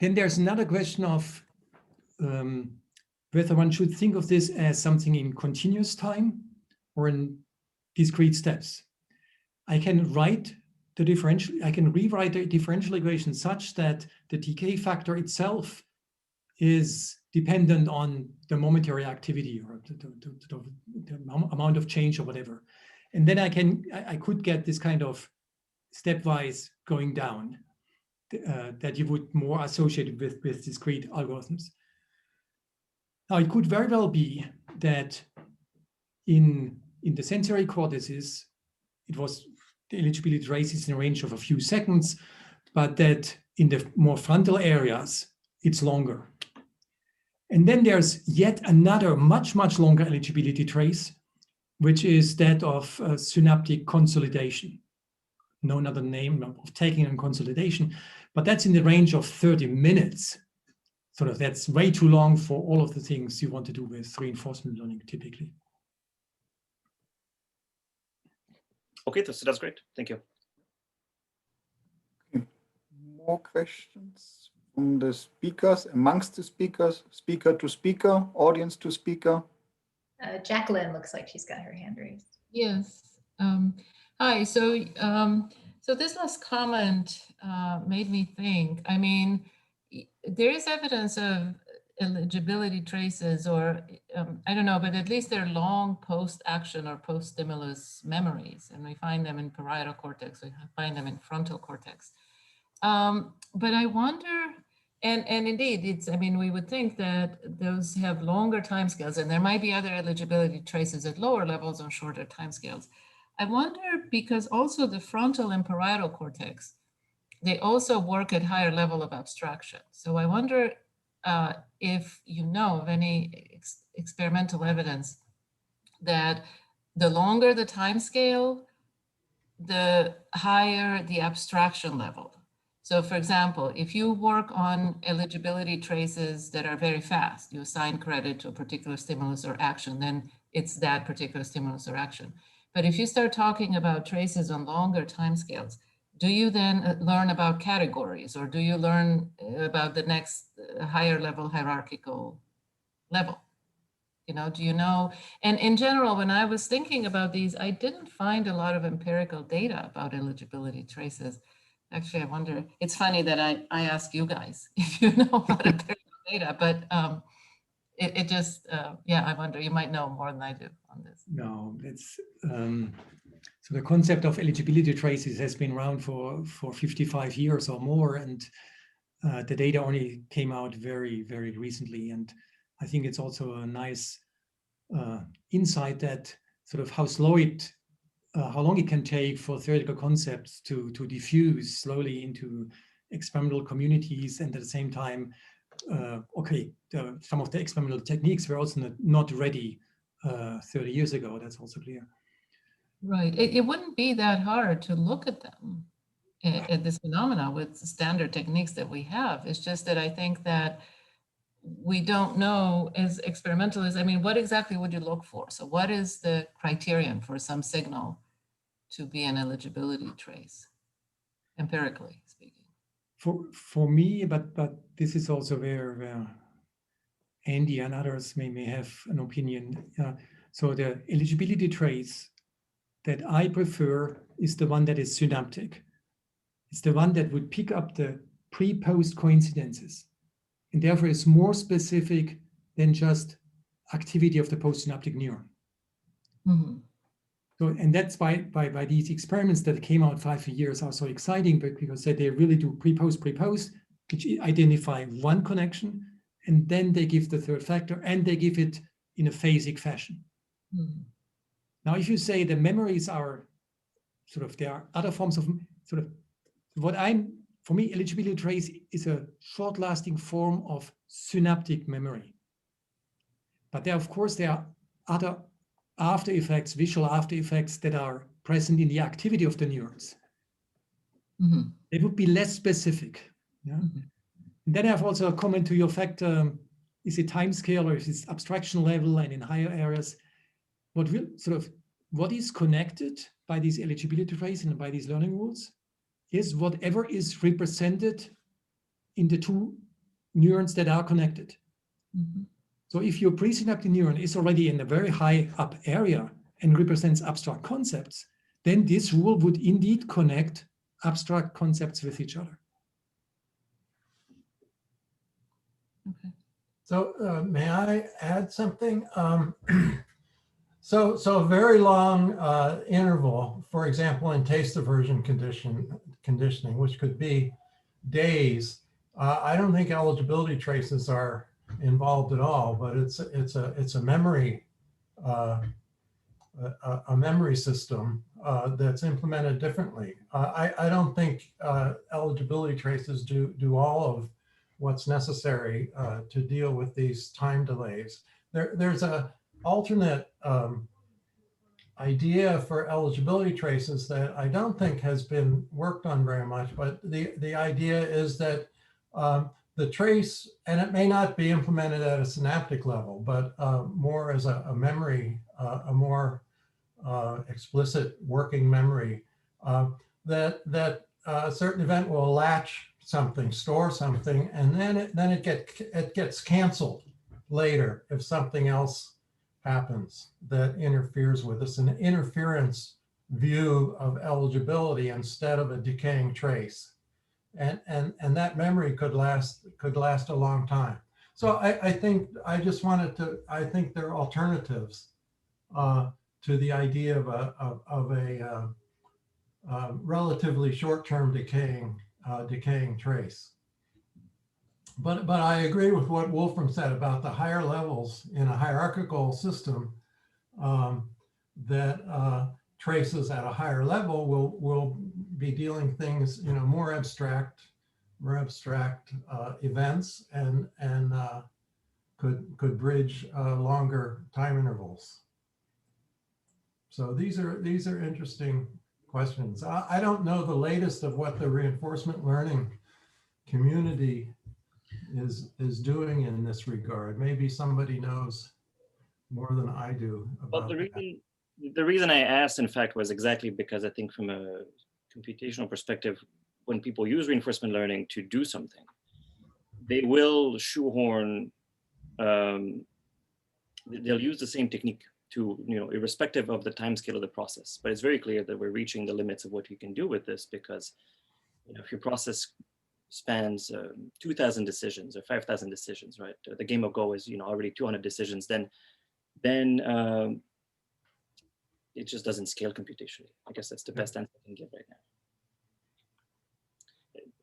Then there's another question of whether one should think of this as something in continuous time or in discrete steps. I can write the differential, I can rewrite the differential equation such that the decay factor itself is dependent on the momentary activity or the amount of change or whatever. And then I could get this kind of stepwise going down that you would more associate with discrete algorithms. Now, it could very well be that in the sensory cortices, it was the eligibility traces in a range of a few seconds, but that in the more frontal areas, it's longer. And then there's yet another much, much longer eligibility trace, which is that of synaptic consolidation. No other name of tagging and consolidation, but that's in the range of 30 minutes. Sort of that's way too long for all of the things you want to do with reinforcement learning typically. Okay, so that's great. Thank you. More questions from the speakers, amongst the speakers, speaker to speaker, audience to speaker? Jacqueline looks like she's got her hand raised. Yes. Hi. So this last comment made me think. I mean, there is evidence of eligibility traces, or I don't know, but at least they're long post-action or post-stimulus memories, and we find them in parietal cortex. We find them in frontal cortex. But I wonder. And indeed, it's, I mean, we would think that those have longer timescales, and there might be other eligibility traces at lower levels on shorter timescales. I wonder, because also the frontal and parietal cortex, they also work at higher level of abstraction. So I wonder if you know of any experimental evidence that the longer the timescale, the higher the abstraction level. So for example, if you work on eligibility traces that are very fast, you assign credit to a particular stimulus or action, then it's that particular stimulus or action. But if you start talking about traces on longer timescales, do you then learn about categories, or do you learn about the next higher level hierarchical level? You know, do you know? And in general, when I was thinking about these, I didn't find a lot of empirical data about eligibility traces. Actually, I wonder, it's funny that I ask you guys if you know about empirical data, but it just, yeah, I wonder, you might know more than I do on this. No, it's, so the concept of eligibility traces has been around for 55 years or more, and the data only came out very, very recently. And I think it's also a nice insight that sort of how long it can take for theoretical concepts to diffuse slowly into experimental communities, and at the same time, some of the experimental techniques were also not ready 30 years ago. That's also clear. Right. It wouldn't be that hard to look at them, at this phenomena with standard techniques that we have. It's just that I think that we don't know as experimentalists, I mean, what exactly would you look for? So what is the criterion for some signal to be an eligibility trace, empirically speaking? For me, but this is also where Andy and others may have an opinion. So the eligibility trace that I prefer is the one that is synaptic. It's the one that would pick up the pre-post coincidences, and therefore is more specific than just activity of the postsynaptic neuron. Mm-hmm. So, and that's why these experiments that came out 5 years are so exciting, because they really do pre-post, which identify one connection, and then they give the third factor, and they give it in a phasic fashion. Mm-hmm. Now, if you say the memories are sort of, there are other forms of sort of for me, eligibility trace is a short-lasting form of synaptic memory. But there, of course, there are other after effects, visual after effects that are present in the activity of the neurons. Mm-hmm. They would be less specific. Yeah? Mm-hmm. And then I have also a comment to your fact, is it time scale or is it abstraction level, and in higher areas, what is connected by these eligibility traces and by these learning rules is whatever is represented in the two neurons that are connected. Mm-hmm. So if your presynaptic neuron is already in a very high up area and represents abstract concepts, then this rule would indeed connect abstract concepts with each other. Okay. So may I add something? So a very long interval, for example, in taste aversion conditioning, which could be days. I don't think eligibility traces are involved at all, but it's a memory a memory system that's implemented differently. I don't think eligibility traces do all of what's necessary to deal with these time delays. There's a alternate idea for eligibility traces that I don't think has been worked on very much, but the idea is that the trace, and it may not be implemented at a synaptic level, but more as a memory, a more explicit working memory, that a certain event will latch something, store something, and then it gets canceled later if something else happens that interferes with this, an interference view of eligibility instead of a decaying trace. And that memory could last a long time. So I think I think there are alternatives to the idea of a relatively short-term decaying trace. But I agree with what Wulfram said about the higher levels in a hierarchical system, that traces at a higher level will be dealing things, more abstract events and could bridge longer time intervals. So these are interesting questions. I don't know the latest of what the reinforcement learning community is doing in this regard. Maybe somebody knows more than I do about the reason I asked, in fact, was exactly because I think from a computational perspective, when people use reinforcement learning to do something, they will shoehorn, they'll use the same technique to, irrespective of the time scale of the process. But it's very clear that we're reaching the limits of what you can do with this, because if your process spans 2,000 decisions or 5,000 decisions, right? The game of Go is, already 200 decisions, then it just doesn't scale computationally. I guess that's the best answer I can give right now.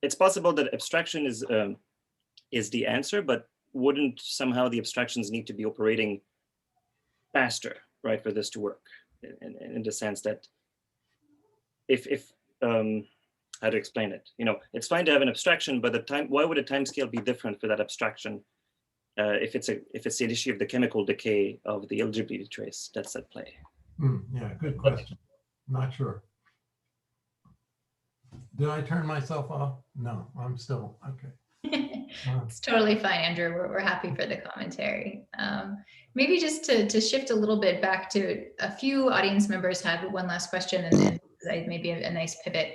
It's possible that abstraction is the answer, but wouldn't somehow the abstractions need to be operating faster, right, for this to work? In the sense that if how to explain it? It's fine to have an abstraction, but why would a time scale be different for that abstraction if it's the issue of the chemical decay of the eligibility trace that's at play? Yeah, good question. Not sure. Did I turn myself off? No, I'm still okay. It's totally fine, Andrew. We're happy for the commentary. Maybe just to shift a little bit back to a few audience members had one last question, and maybe a nice pivot.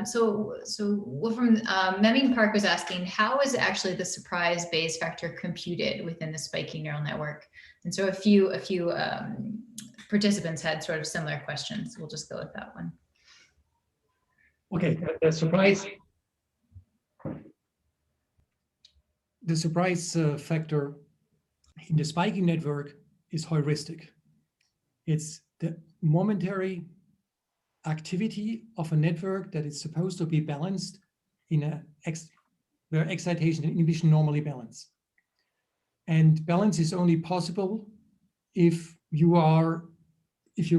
So Wolfram, Meming Park was asking, how is actually the surprise Bayes factor computed within the spiky neural network? And so a few participants had sort of similar questions. We'll just go with that one. Okay, the surprise factor in the spiking network is heuristic. It's the momentary activity of a network that is supposed to be balanced in where excitation and inhibition normally balance. And balance is only possible if you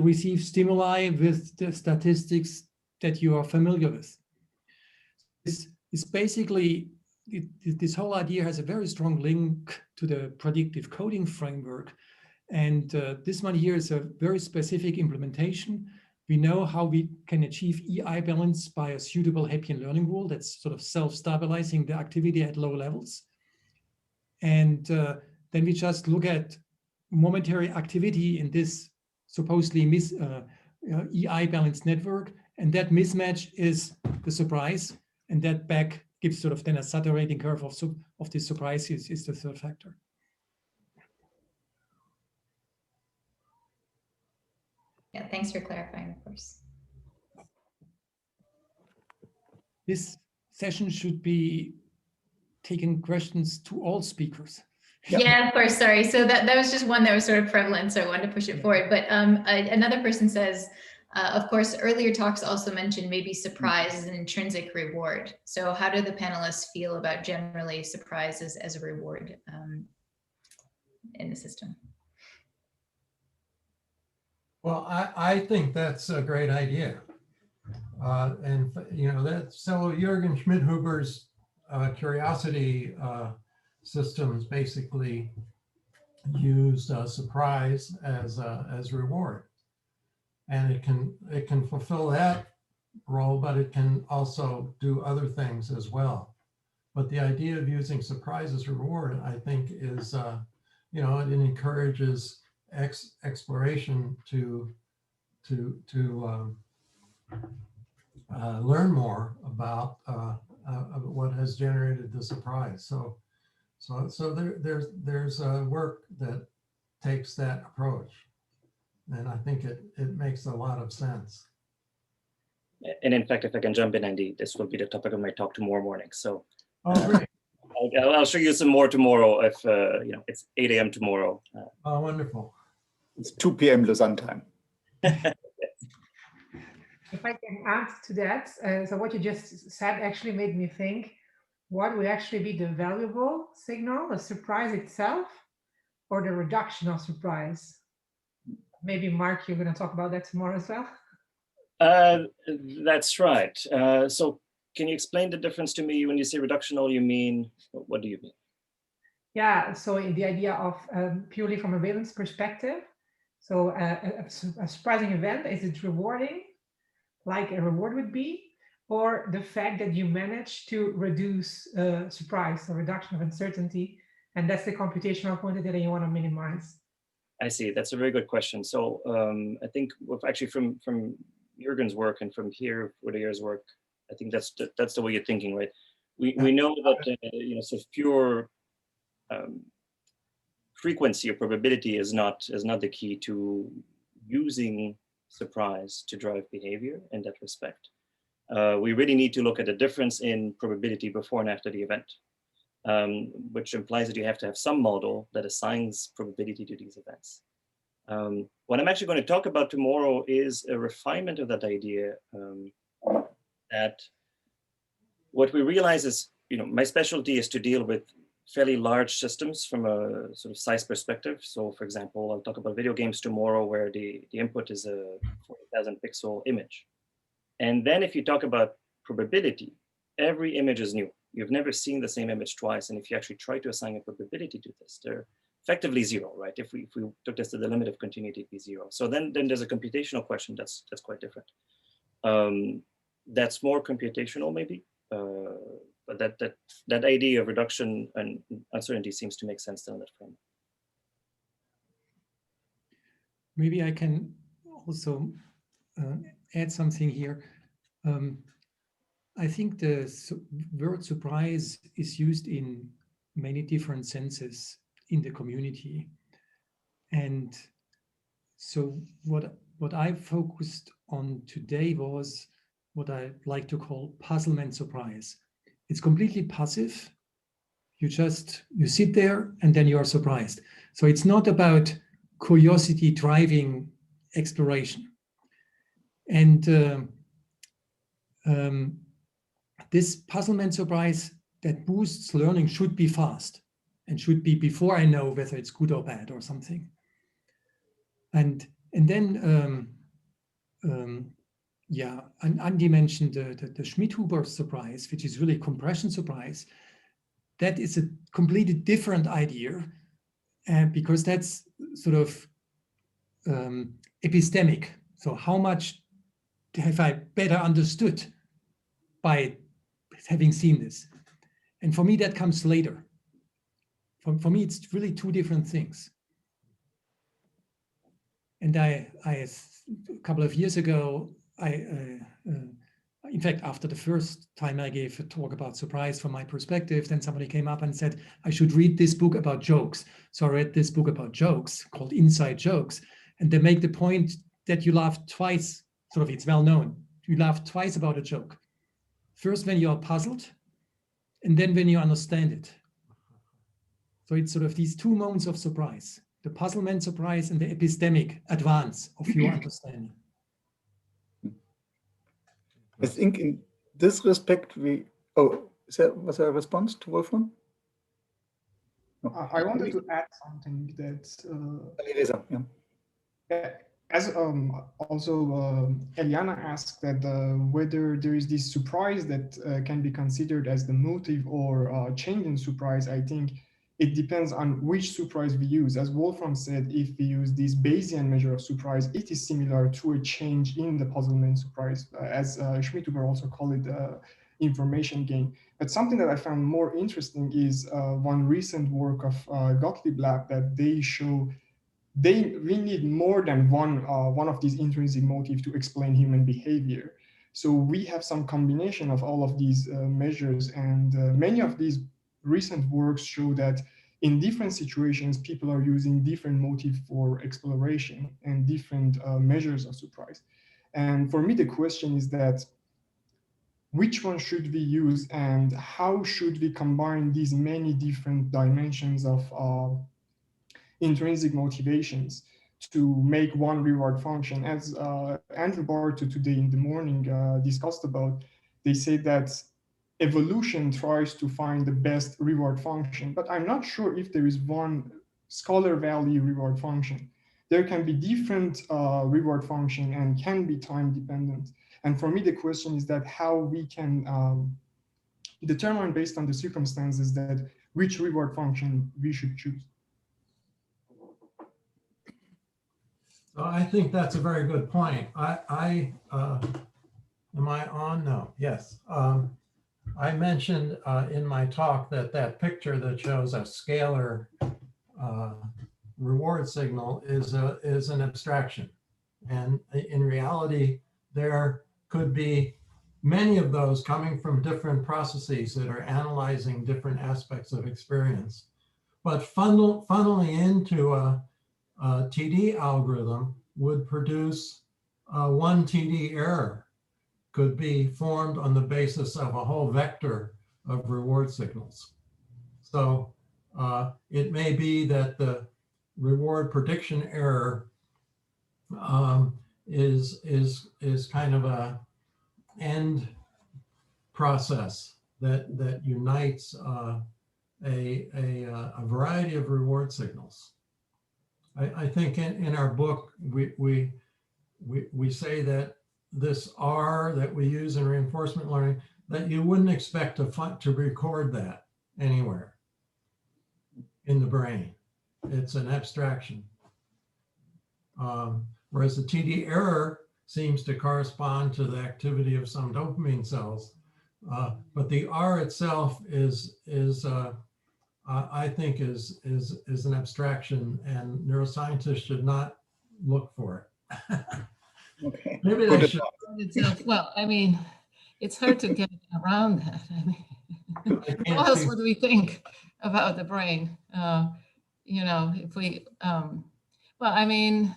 receive stimuli with the statistics that you are familiar with. This is basically, this whole idea has a very strong link to the predictive coding framework. And this one here is a very specific implementation. We know how we can achieve EI balance by a suitable Hebbian learning rule that's sort of self-stabilizing the activity at low levels. And then we just look at momentary activity in this supposedly EI balanced network. And that mismatch is the surprise. And that back gives sort of then a saturating curve of this surprise is the third factor. thanks for clarifying, of course. This session should be taking questions to all speakers. Yeah, of course, sorry. So that was just one that was sort of prevalent, so I wanted to push it forward. But another person says, of course, earlier talks also mentioned maybe surprise as an intrinsic reward. So how do the panelists feel about generally surprises as a reward in the system? Well, I think that's a great idea. And, you know, so Jürgen Schmidhuber's curiosity systems basically used surprise as reward. And it can fulfill that role, but it can also do other things as well. But the idea of using surprise as reward, I think, is, you know, it encourages exploration to learn more about what has generated the surprise. So there's work that takes that approach, and I think it makes a lot of sense. And in fact, if I can jump in, Andy, this will be the topic of my talk tomorrow morning. So Great. I'll show you some more tomorrow. If you know, it's 8 a.m. tomorrow. Wonderful. It's 2 p.m. Lausanne time. If I can add to that, so what you just said actually made me think, what would actually be the valuable signal, the surprise itself, or the reduction of surprise? Maybe Mark, you're going to talk about that tomorrow as well. That's right. So can you explain the difference to me when you say reductional? You mean, what do you mean? Yeah, so the idea of purely from a valence perspective. So a surprising event, is it rewarding, like a reward would be, or the fact that you manage to reduce surprise or reduction of uncertainty, and that's the computational quantity that you want to minimize? I see. That's a very good question. So I think actually from Jürgen's work and from here, Woodier's work, I think that's the way you're thinking, right? We know that you know, sort of pure frequency or probability is not the key to using surprise to drive behavior in that respect. We really need to look at the difference in probability before and after the event, which implies that you have to have some model that assigns probability to these events. What I'm actually going to talk about tomorrow is a refinement of that idea, that what we realize is, you know, my specialty is to deal with fairly large systems from a sort of size perspective. So for example, I'll talk about video games tomorrow where the input is a 40,000 pixel image. And then if you talk about probability, every image is new. You've never seen the same image twice. And if you actually try to assign a probability to this, they're effectively zero, right? If we took this to the limit of continuity, it'd be zero. So then there's a computational question that's quite different. That's more computational maybe, but that idea of reduction and uncertainty seems to make sense in that frame. Maybe I can also add something here. I think the word surprise is used in many different senses in the community. And so what I focused on today was what I like to call puzzlement surprise. It's completely passive. You sit there and then you are surprised. So it's not about curiosity driving exploration. And this puzzlement surprise that boosts learning should be fast and should be before I know whether it's good or bad or something. And then yeah, and Andy mentioned the Schmidhuber surprise, which is really compression surprise. That is a completely different idea because that's sort of epistemic. So how much have I better understood by having seen this? And for me, that comes later. For me, it's really two different things. And I a couple of years ago, in fact, after the first time I gave a talk about surprise from my perspective, then somebody came up and said, I should read this book about jokes. So I read this book about jokes called Inside Jokes. And they make the point that you laugh twice, sort of, it's well known. You laugh twice about a joke. First when you are puzzled, and then when you understand it. So it's sort of these two moments of surprise, the puzzlement surprise and the epistemic advance of your understanding. I think in this respect, was there a response to Wolfram? No. I wanted to add something that as also Eliana asked that whether there is this surprise that can be considered as the motive or change in surprise. I think it depends on which surprise we use. As Wolfram said, if we use this Bayesian measure of surprise, it is similar to a change in the puzzlement surprise, as Schmidhuber also called it information gain. But something that I found more interesting is one recent work of Gottlieb Lab that they show we need more than one of these intrinsic motives to explain human behavior. So we have some combination of all of these measures, and many of these recent works show that in different situations, people are using different motives for exploration and different measures of surprise. And for me, the question is that which one should we use and how should we combine these many different dimensions of intrinsic motivations to make one reward function? As Andrew Barto today in the morning discussed about, they say that evolution tries to find the best reward function, but I'm not sure if there is one scalar value reward function. There can be different reward function and can be time dependent. And for me, the question is that how we can determine based on the circumstances that which reward function we should choose. I think that's a very good point. Am I on? No, yes. I mentioned in my talk that picture that shows a scalar reward signal is an abstraction. And in reality, there could be many of those coming from different processes that are analyzing different aspects of experience. But funneling into a TD algorithm would produce one TD error could be formed on the basis of a whole vector of reward signals. So it may be that the reward prediction error is kind of a end process that unites a variety of reward signals. I think in our book we say that this R that we use in reinforcement learning, that you wouldn't expect to record that anywhere in the brain. It's an abstraction. Whereas the TD error seems to correspond to the activity of some dopamine cells, but the R itself I think is an abstraction, and neuroscientists should not look for it. Okay. Maybe they should. Well, I mean, it's hard to get around that. I mean, what else would we think about the brain? You know, if we, well, I mean,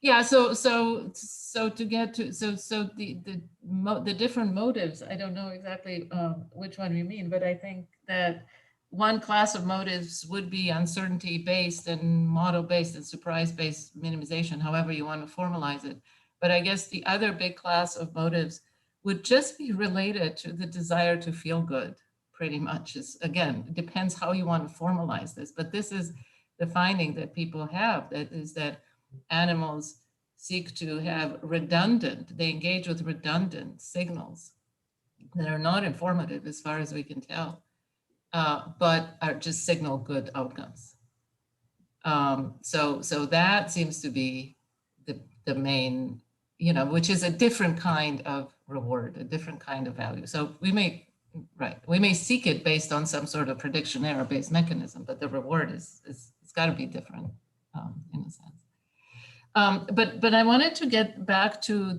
yeah. So to get to the different motives, I don't know exactly which one you mean, but I think that one class of motives would be uncertainty based and model based and surprise based minimization, however you want to formalize it. But I guess the other big class of motives would just be related to the desire to feel good, pretty much. Again, it depends how you want to formalize this, but this is the finding that people have, that is that animals seek to have redundant, they engage with redundant signals that are not informative as far as we can tell, but are just signal good outcomes. So that seems to be the main, you know, which is a different kind of reward, a different kind of value. So we may seek it based on some sort of prediction error based mechanism, but the reward it's got to be different in a sense. But I wanted to get back to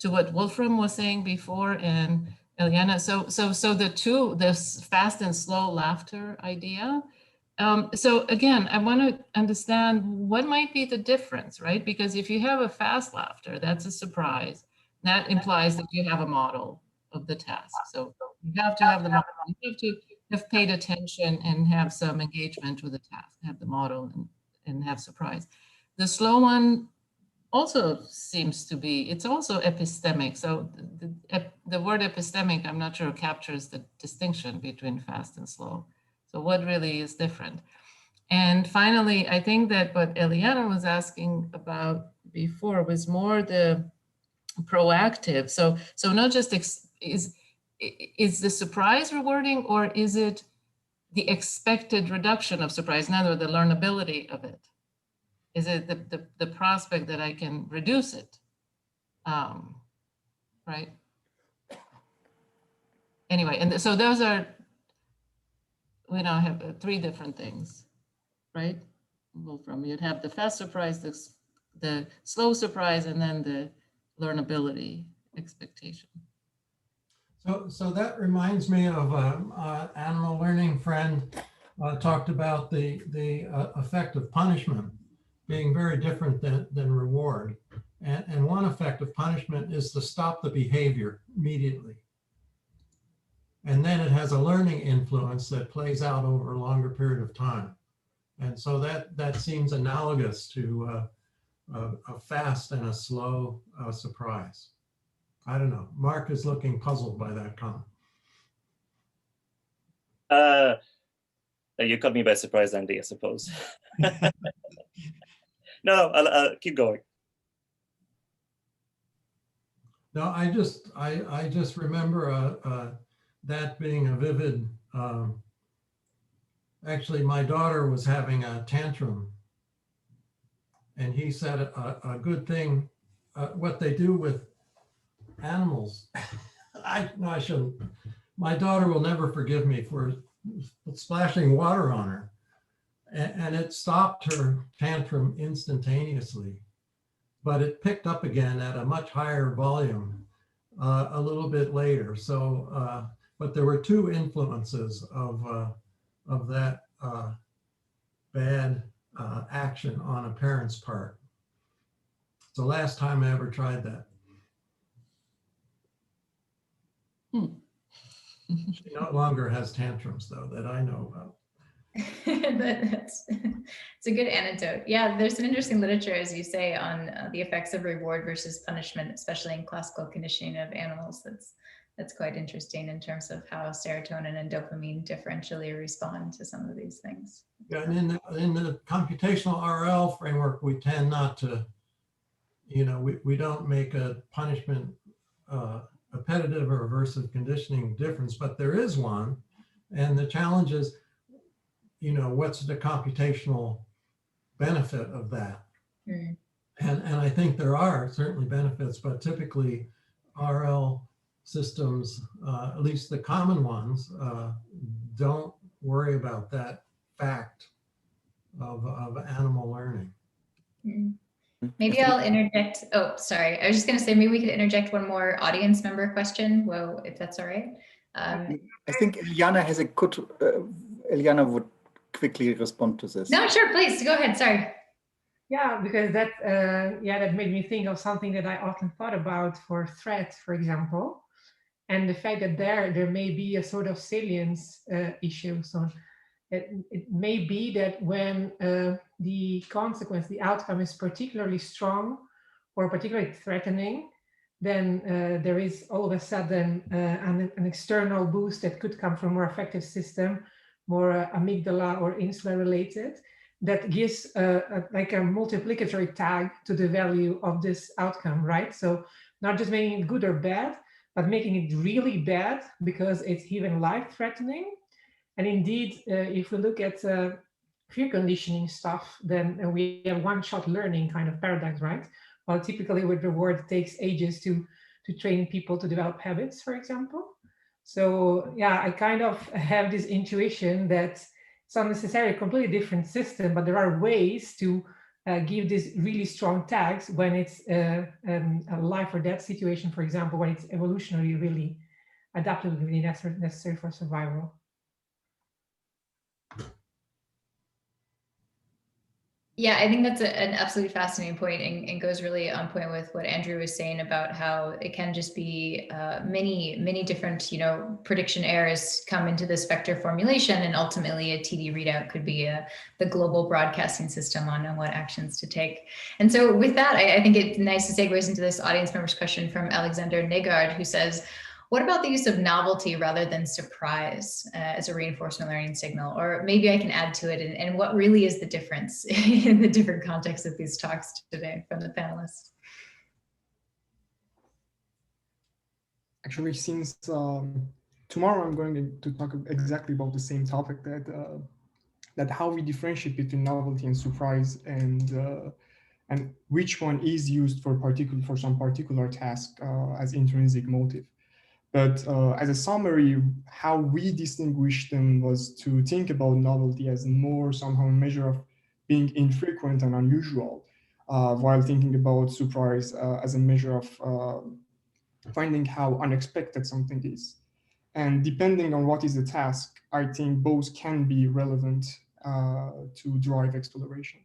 to what Wulfram was saying before and Eliana. So this fast and slow laughter idea, So again, I want to understand what might be the difference, right? Because if you have a fast laughter, that's a surprise. That implies that you have a model of the task. So you have to have the model. You have to have paid attention and have some engagement with the task, have the model and have surprise. The slow one also seems to be, it's also epistemic. So the word epistemic, I'm not sure captures the distinction between fast and slow. So what really is different? And finally, I think that what Eliana was asking about before was more the proactive. So not just is the surprise rewarding, or is it the expected reduction of surprise? In other words, the learnability of it. Is it the prospect that I can reduce it? Right. Anyway, and so those are, we now have three different things, right? Wulfram, you'd have the fast surprise, the slow surprise, and then the learnability expectation. So that reminds me of animal learning friend talked about the effect of punishment being very different than reward. And one effect of punishment is to stop the behavior immediately. And then it has a learning influence that plays out over a longer period of time. And so that seems analogous to a fast and a slow surprise. I don't know. Mark is looking puzzled by that comment. You caught me by surprise, Andy, I suppose. No, I'll keep going. No, I just remember that being a vivid. Actually, my daughter was having a tantrum, and he said a good thing. What they do with animals. I shouldn't. My daughter will never forgive me for splashing water on her. And it stopped her tantrum instantaneously. But it picked up again at a much higher volume a little bit later. So, but there were two influences of that bad action on a parent's part. It's the last time I ever tried that. She no longer has tantrums, though, that I know about. It's a good anecdote. Yeah, there's some interesting literature, as you say, on the effects of reward versus punishment, especially in classical conditioning of animals. That's quite interesting in terms of how serotonin and dopamine differentially respond to some of these things. Yeah, and in the computational RL framework, we tend not to, we don't make a punishment appetitive or aversive conditioning difference, but there is one. And the challenge is, what's the computational benefit of that? Mm. And I think there are certainly benefits, but typically RL systems, at least the common ones, don't worry about that fact of animal learning. Mm. Maybe I'll interject. Oh, sorry. I was just going to say, maybe we could interject one more audience member question. Well, if that's all right. I think Eliana has a good, Eliana would quickly respond to this. No, sure, please go ahead. Sorry. Yeah, because that made me think of something that I often thought about for threat, for example, and the fact that there may be a sort of salience issue. So it may be that when the consequence, the outcome is particularly strong or particularly threatening, then there is all of a sudden an external boost that could come from a more effective system, more amygdala or insula related, that gives like a multiplicatory tag to the value of this outcome, right? So not just making it good or bad, but making it really bad because it's even life-threatening. And indeed, if we look at fear conditioning stuff, then we have one-shot learning kind of paradigms, right? While typically with reward, it takes ages to train people to develop habits, for example. So yeah, I kind of have this intuition that it's not necessarily a completely different system, but there are ways to give these really strong tags when it's a life or death situation, for example, when it's evolutionarily really adaptively really necessary for survival. Yeah, I think that's an absolutely fascinating point, and goes really on point with what Andrew was saying about how it can just be many different, prediction errors come into this vector formulation, and ultimately a TD readout could be the global broadcasting system on what actions to take. And so with that, I think it's nice to segues into this audience member's question from Alexander Negard, who says, what about the use of novelty rather than surprise as a reinforcement learning signal? Or maybe I can add to it, and what really is the difference in the different contexts of these talks today from the panelists? Actually, since tomorrow I'm going to talk exactly about the same topic, that how we differentiate between novelty and surprise, and which one is used for some particular task as intrinsic motive. But as a summary, how we distinguished them was to think about novelty as more somehow a measure of being infrequent and unusual, while thinking about surprise as a measure of finding how unexpected something is. And depending on what is the task, I think both can be relevant to drive exploration.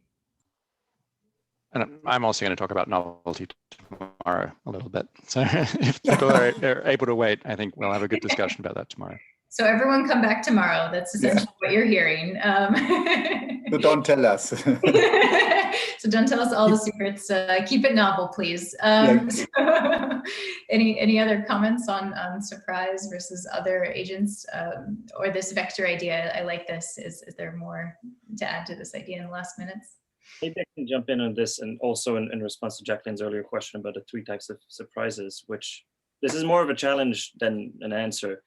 And I'm also going to talk about novelty tomorrow a little bit. So if people are able to wait, I think we'll have a good discussion about that tomorrow. So everyone come back tomorrow. That's essentially what you're hearing. So don't tell us. So don't tell us all the secrets. Keep it novel, please. So any other comments on surprise versus other agents, or this vector idea? I like this. Is there more to add to this idea in the last minutes? Maybe I can jump in on this, and also in response to Jacqueline's earlier question about the 3 types of surprises, which this is more of a challenge than an answer.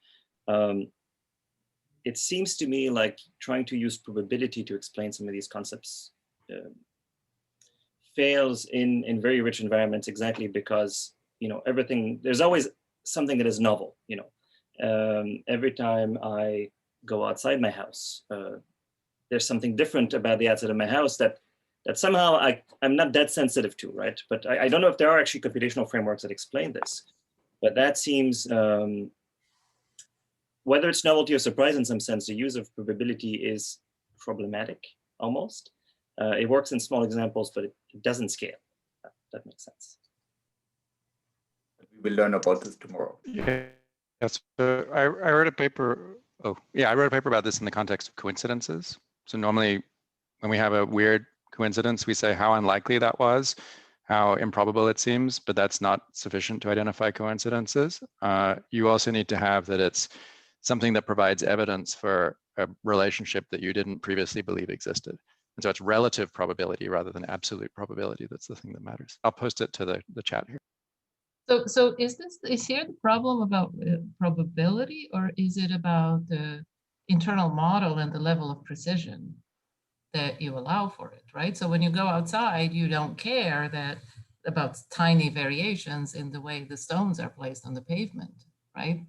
It seems to me like trying to use probability to explain some of these concepts fails in very rich environments, exactly because there's always something that is novel. Every time I go outside my house, there's something different about the outside of my house that somehow I'm not that sensitive to, right? But I don't know if there are actually computational frameworks that explain this, but that seems, whether it's novelty or surprise in some sense, the use of probability is problematic almost. It works in small examples, but it doesn't scale. That makes sense. We will learn about this tomorrow. Yeah. So I wrote a paper. Oh, yeah, I wrote a paper about this in the context of coincidences. So normally when we have a weird coincidence, we say how unlikely that was, how improbable it seems, but that's not sufficient to identify coincidences. You also need to have that it's something that provides evidence for a relationship that you didn't previously believe existed. And so it's relative probability rather than absolute probability. That's the thing that matters. I'll post it to the chat here. So is here the problem about probability, or is it about the internal model and the level of precision that you allow for it, right? So when you go outside, you don't care about tiny variations in the way the stones are placed on the pavement, right?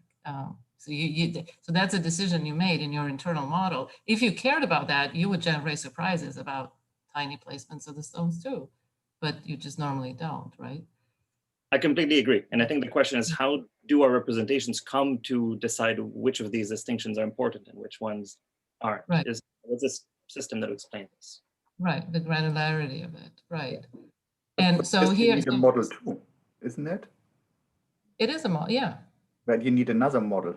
So that's a decision you made in your internal model. If you cared about that, you would generate surprises about tiny placements of the stones too, but you just normally don't, right? I completely agree. And I think the question is, how do our representations come to decide which of these distinctions are important and which ones aren't? Right. What's this system that will explain this? Right, the granularity of it, right. And so you need a model too, isn't it? It is a model, yeah. But you need another model.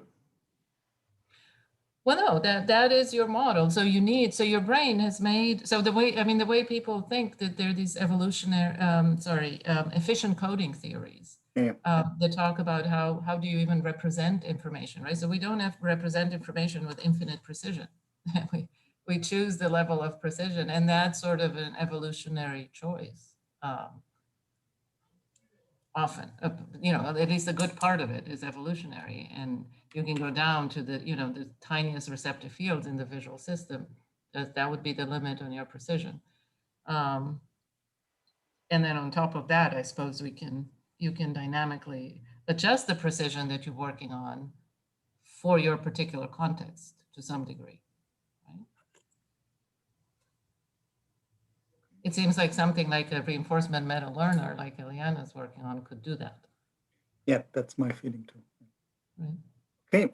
Well, no, that is your model. So your brain has made, so the way people think that there are these evolutionary, efficient coding theories. Yeah. That talk about how do you even represent information, right? So we don't have to represent information with infinite precision. we choose the level of precision, and that's sort of an evolutionary choice. Often, at least a good part of it is evolutionary, and you can go down to the tiniest receptive fields in the visual system. That would be the limit on your precision. And then on top of that, I suppose you can dynamically adjust the precision that you're working on for your particular context to some degree. Right? It seems like something like a reinforcement meta learner like Eliana's working on could do that. Yeah, that's my feeling too. Right. Okay.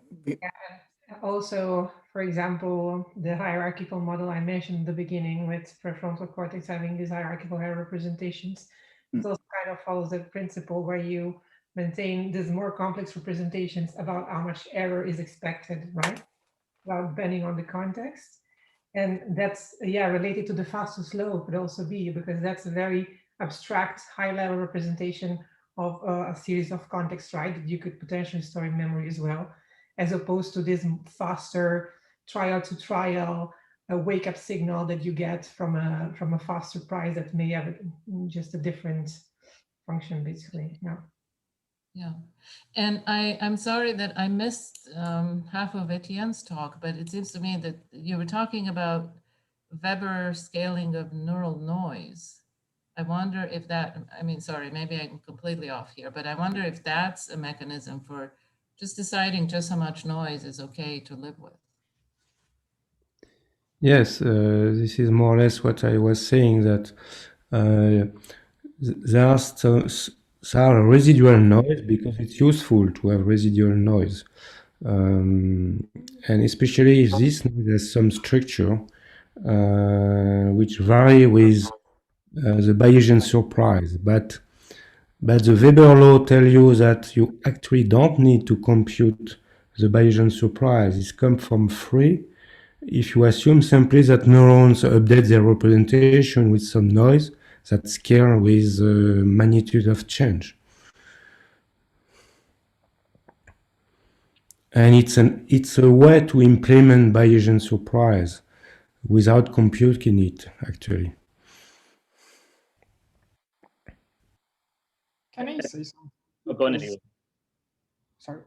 Also, for example, the hierarchical model I mentioned in the beginning with prefrontal cortex having these hierarchical error representations, it also kind of follows that principle where you maintain these more complex representations about how much error is expected, right? Well, depending on the context. And that's, yeah, related to the fast or slow could also be, because that's a very abstract, high-level representation of a series of contexts, right? That you could potentially store in memory as well, as opposed to this faster trial to trial, a wake-up signal that you get from a fast surprise that may have just a different function, basically. Yeah. Yeah, and I'm sorry that I missed half of Etienne's talk, but it seems to me that you were talking about Weber scaling of neural noise. I wonder if that, I mean, sorry, maybe I'm completely off here, but I wonder if that's a mechanism for just deciding just how much noise is okay to live with. Yes, this is more or less what I was saying, that there are residual noise because it's useful to have residual noise. And especially if this noise has some structure which vary with the Bayesian surprise. But the Weber law tells you that you actually don't need to compute the Bayesian surprise. It comes from free if you assume simply that neurons update their representation with some noise that scale with the magnitude of change. And it's a way to implement Bayesian surprise without computing it, actually. Can I say something? Go on, Anil. Sorry.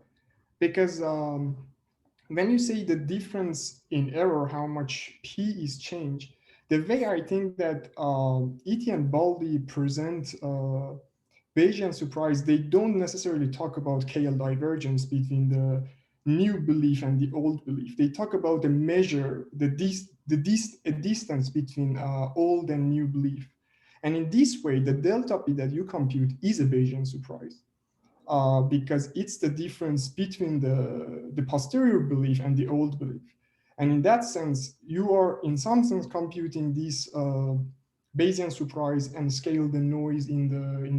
Because when you say the difference in error, how much P is changed, the way I think that Etienne Baldi present Bayesian surprise, they don't necessarily talk about KL divergence between the new belief and the old belief. They talk about a measure, a distance between old and new belief. And in this way, the delta P that you compute is a Bayesian surprise. Because it's the difference between the posterior belief and the old belief. And in that sense, you are in some sense computing this Bayesian surprise and scale the noise in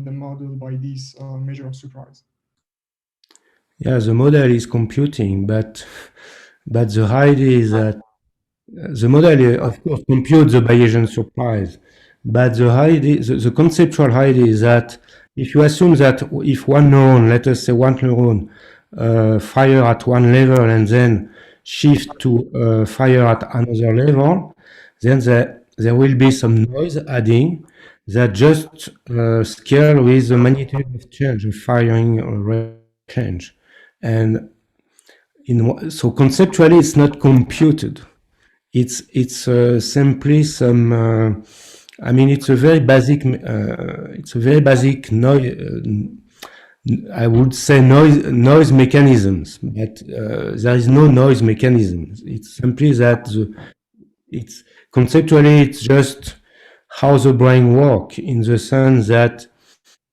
the model by this measure of surprise. Yeah, the model is computing, but the idea is that the model, of course, computes the Bayesian surprise. But the conceptual idea is that if you assume that if one neuron, let us say one neuron, fire at one level and then shift to fire at another level, then there will be some noise adding that just scale with the magnitude of change, of firing rate change. And so conceptually, it's not computed. It's simply some. I mean, it's a very basic. Noise. I would say noise mechanisms, but there is no noise mechanism. It's simply that it's conceptually it's just how the brain works, in the sense that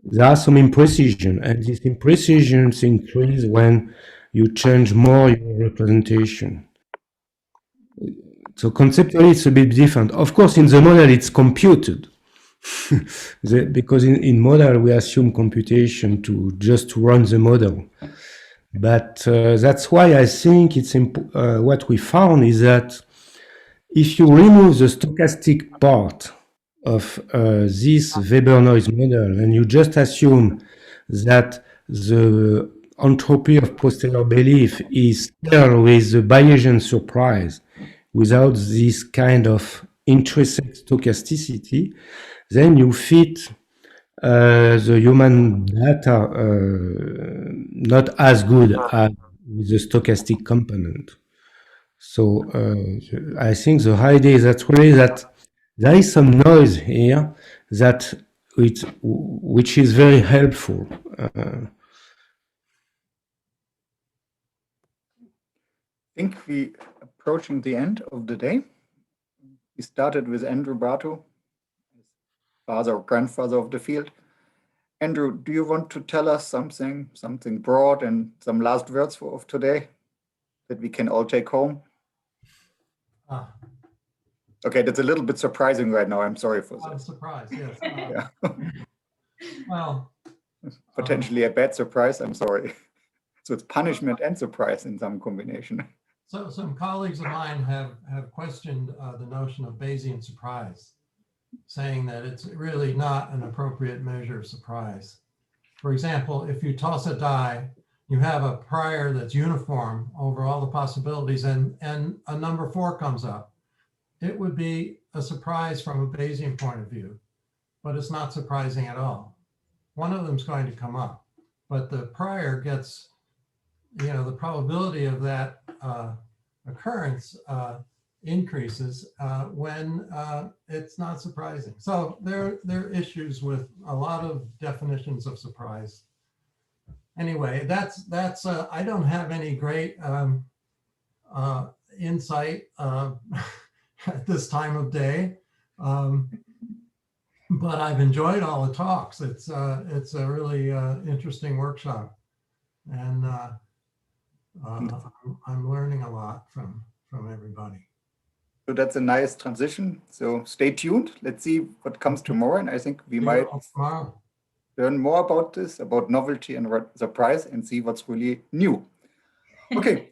there are some imprecision, and these imprecisions increase when you change more your representation. So conceptually, it's a bit different. Of course, in the model, it's computed. Because in model, we assume computation to just run the model. But that's why I think it's what we found is that if you remove the stochastic part of this Weber noise model and you just assume that the entropy of posterior belief is scaled with the Bayesian surprise without this kind of intrinsic stochasticity, then you fit the human data not as good as with the stochastic component. So I think the idea is that really that there is some noise here that which is very helpful. I think we approaching the end of the day. We started with Andrew Bartu, father or grandfather of the field. Andrew, do you want to tell us something broad and some last words of today that we can all take home? Ah, Okay, that's a little bit surprising right now. I'm sorry for I'm this. surprised, yes. Yeah. Well, Potentially a bad surprise, I'm sorry. So it's punishment and surprise in some combination. so some colleagues of mine have questioned the notion of Bayesian surprise, saying that it's really not an appropriate measure of surprise. For example, if you toss a die, you have a prior that's uniform over all the possibilities, and a number 4 comes up. It would be a surprise from a Bayesian point of view, but it's not surprising at all. One of them is going to come up, but the prior gets, the probability of that occurrence increases when it's not surprising. So there are issues with a lot of definitions of surprise. Anyway, that's I don't have any great insight at this time of day, but I've enjoyed all the talks. It's a really interesting workshop, and I'm learning a lot from everybody. So that's a nice transition. So stay tuned. Let's see what comes tomorrow. And I think we might learn more about this, about novelty and surprise, and see what's really new. Okay.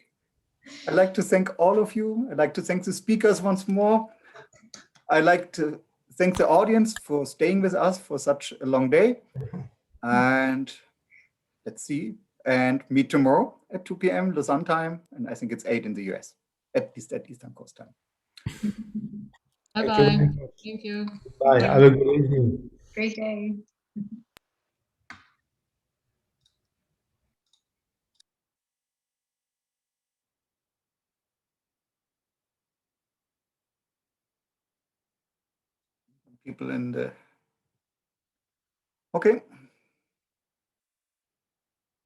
I'd like to thank all of you. I'd like to thank the speakers once more. I'd like to thank the audience for staying with us for such a long day. And let's see, and meet tomorrow at 2 p.m. Lausanne time. And I think it's 8 in the US, at least at Eastern Coast time. Bye-bye. Thank you. Bye. Have a good evening. Great day. People in the, okay.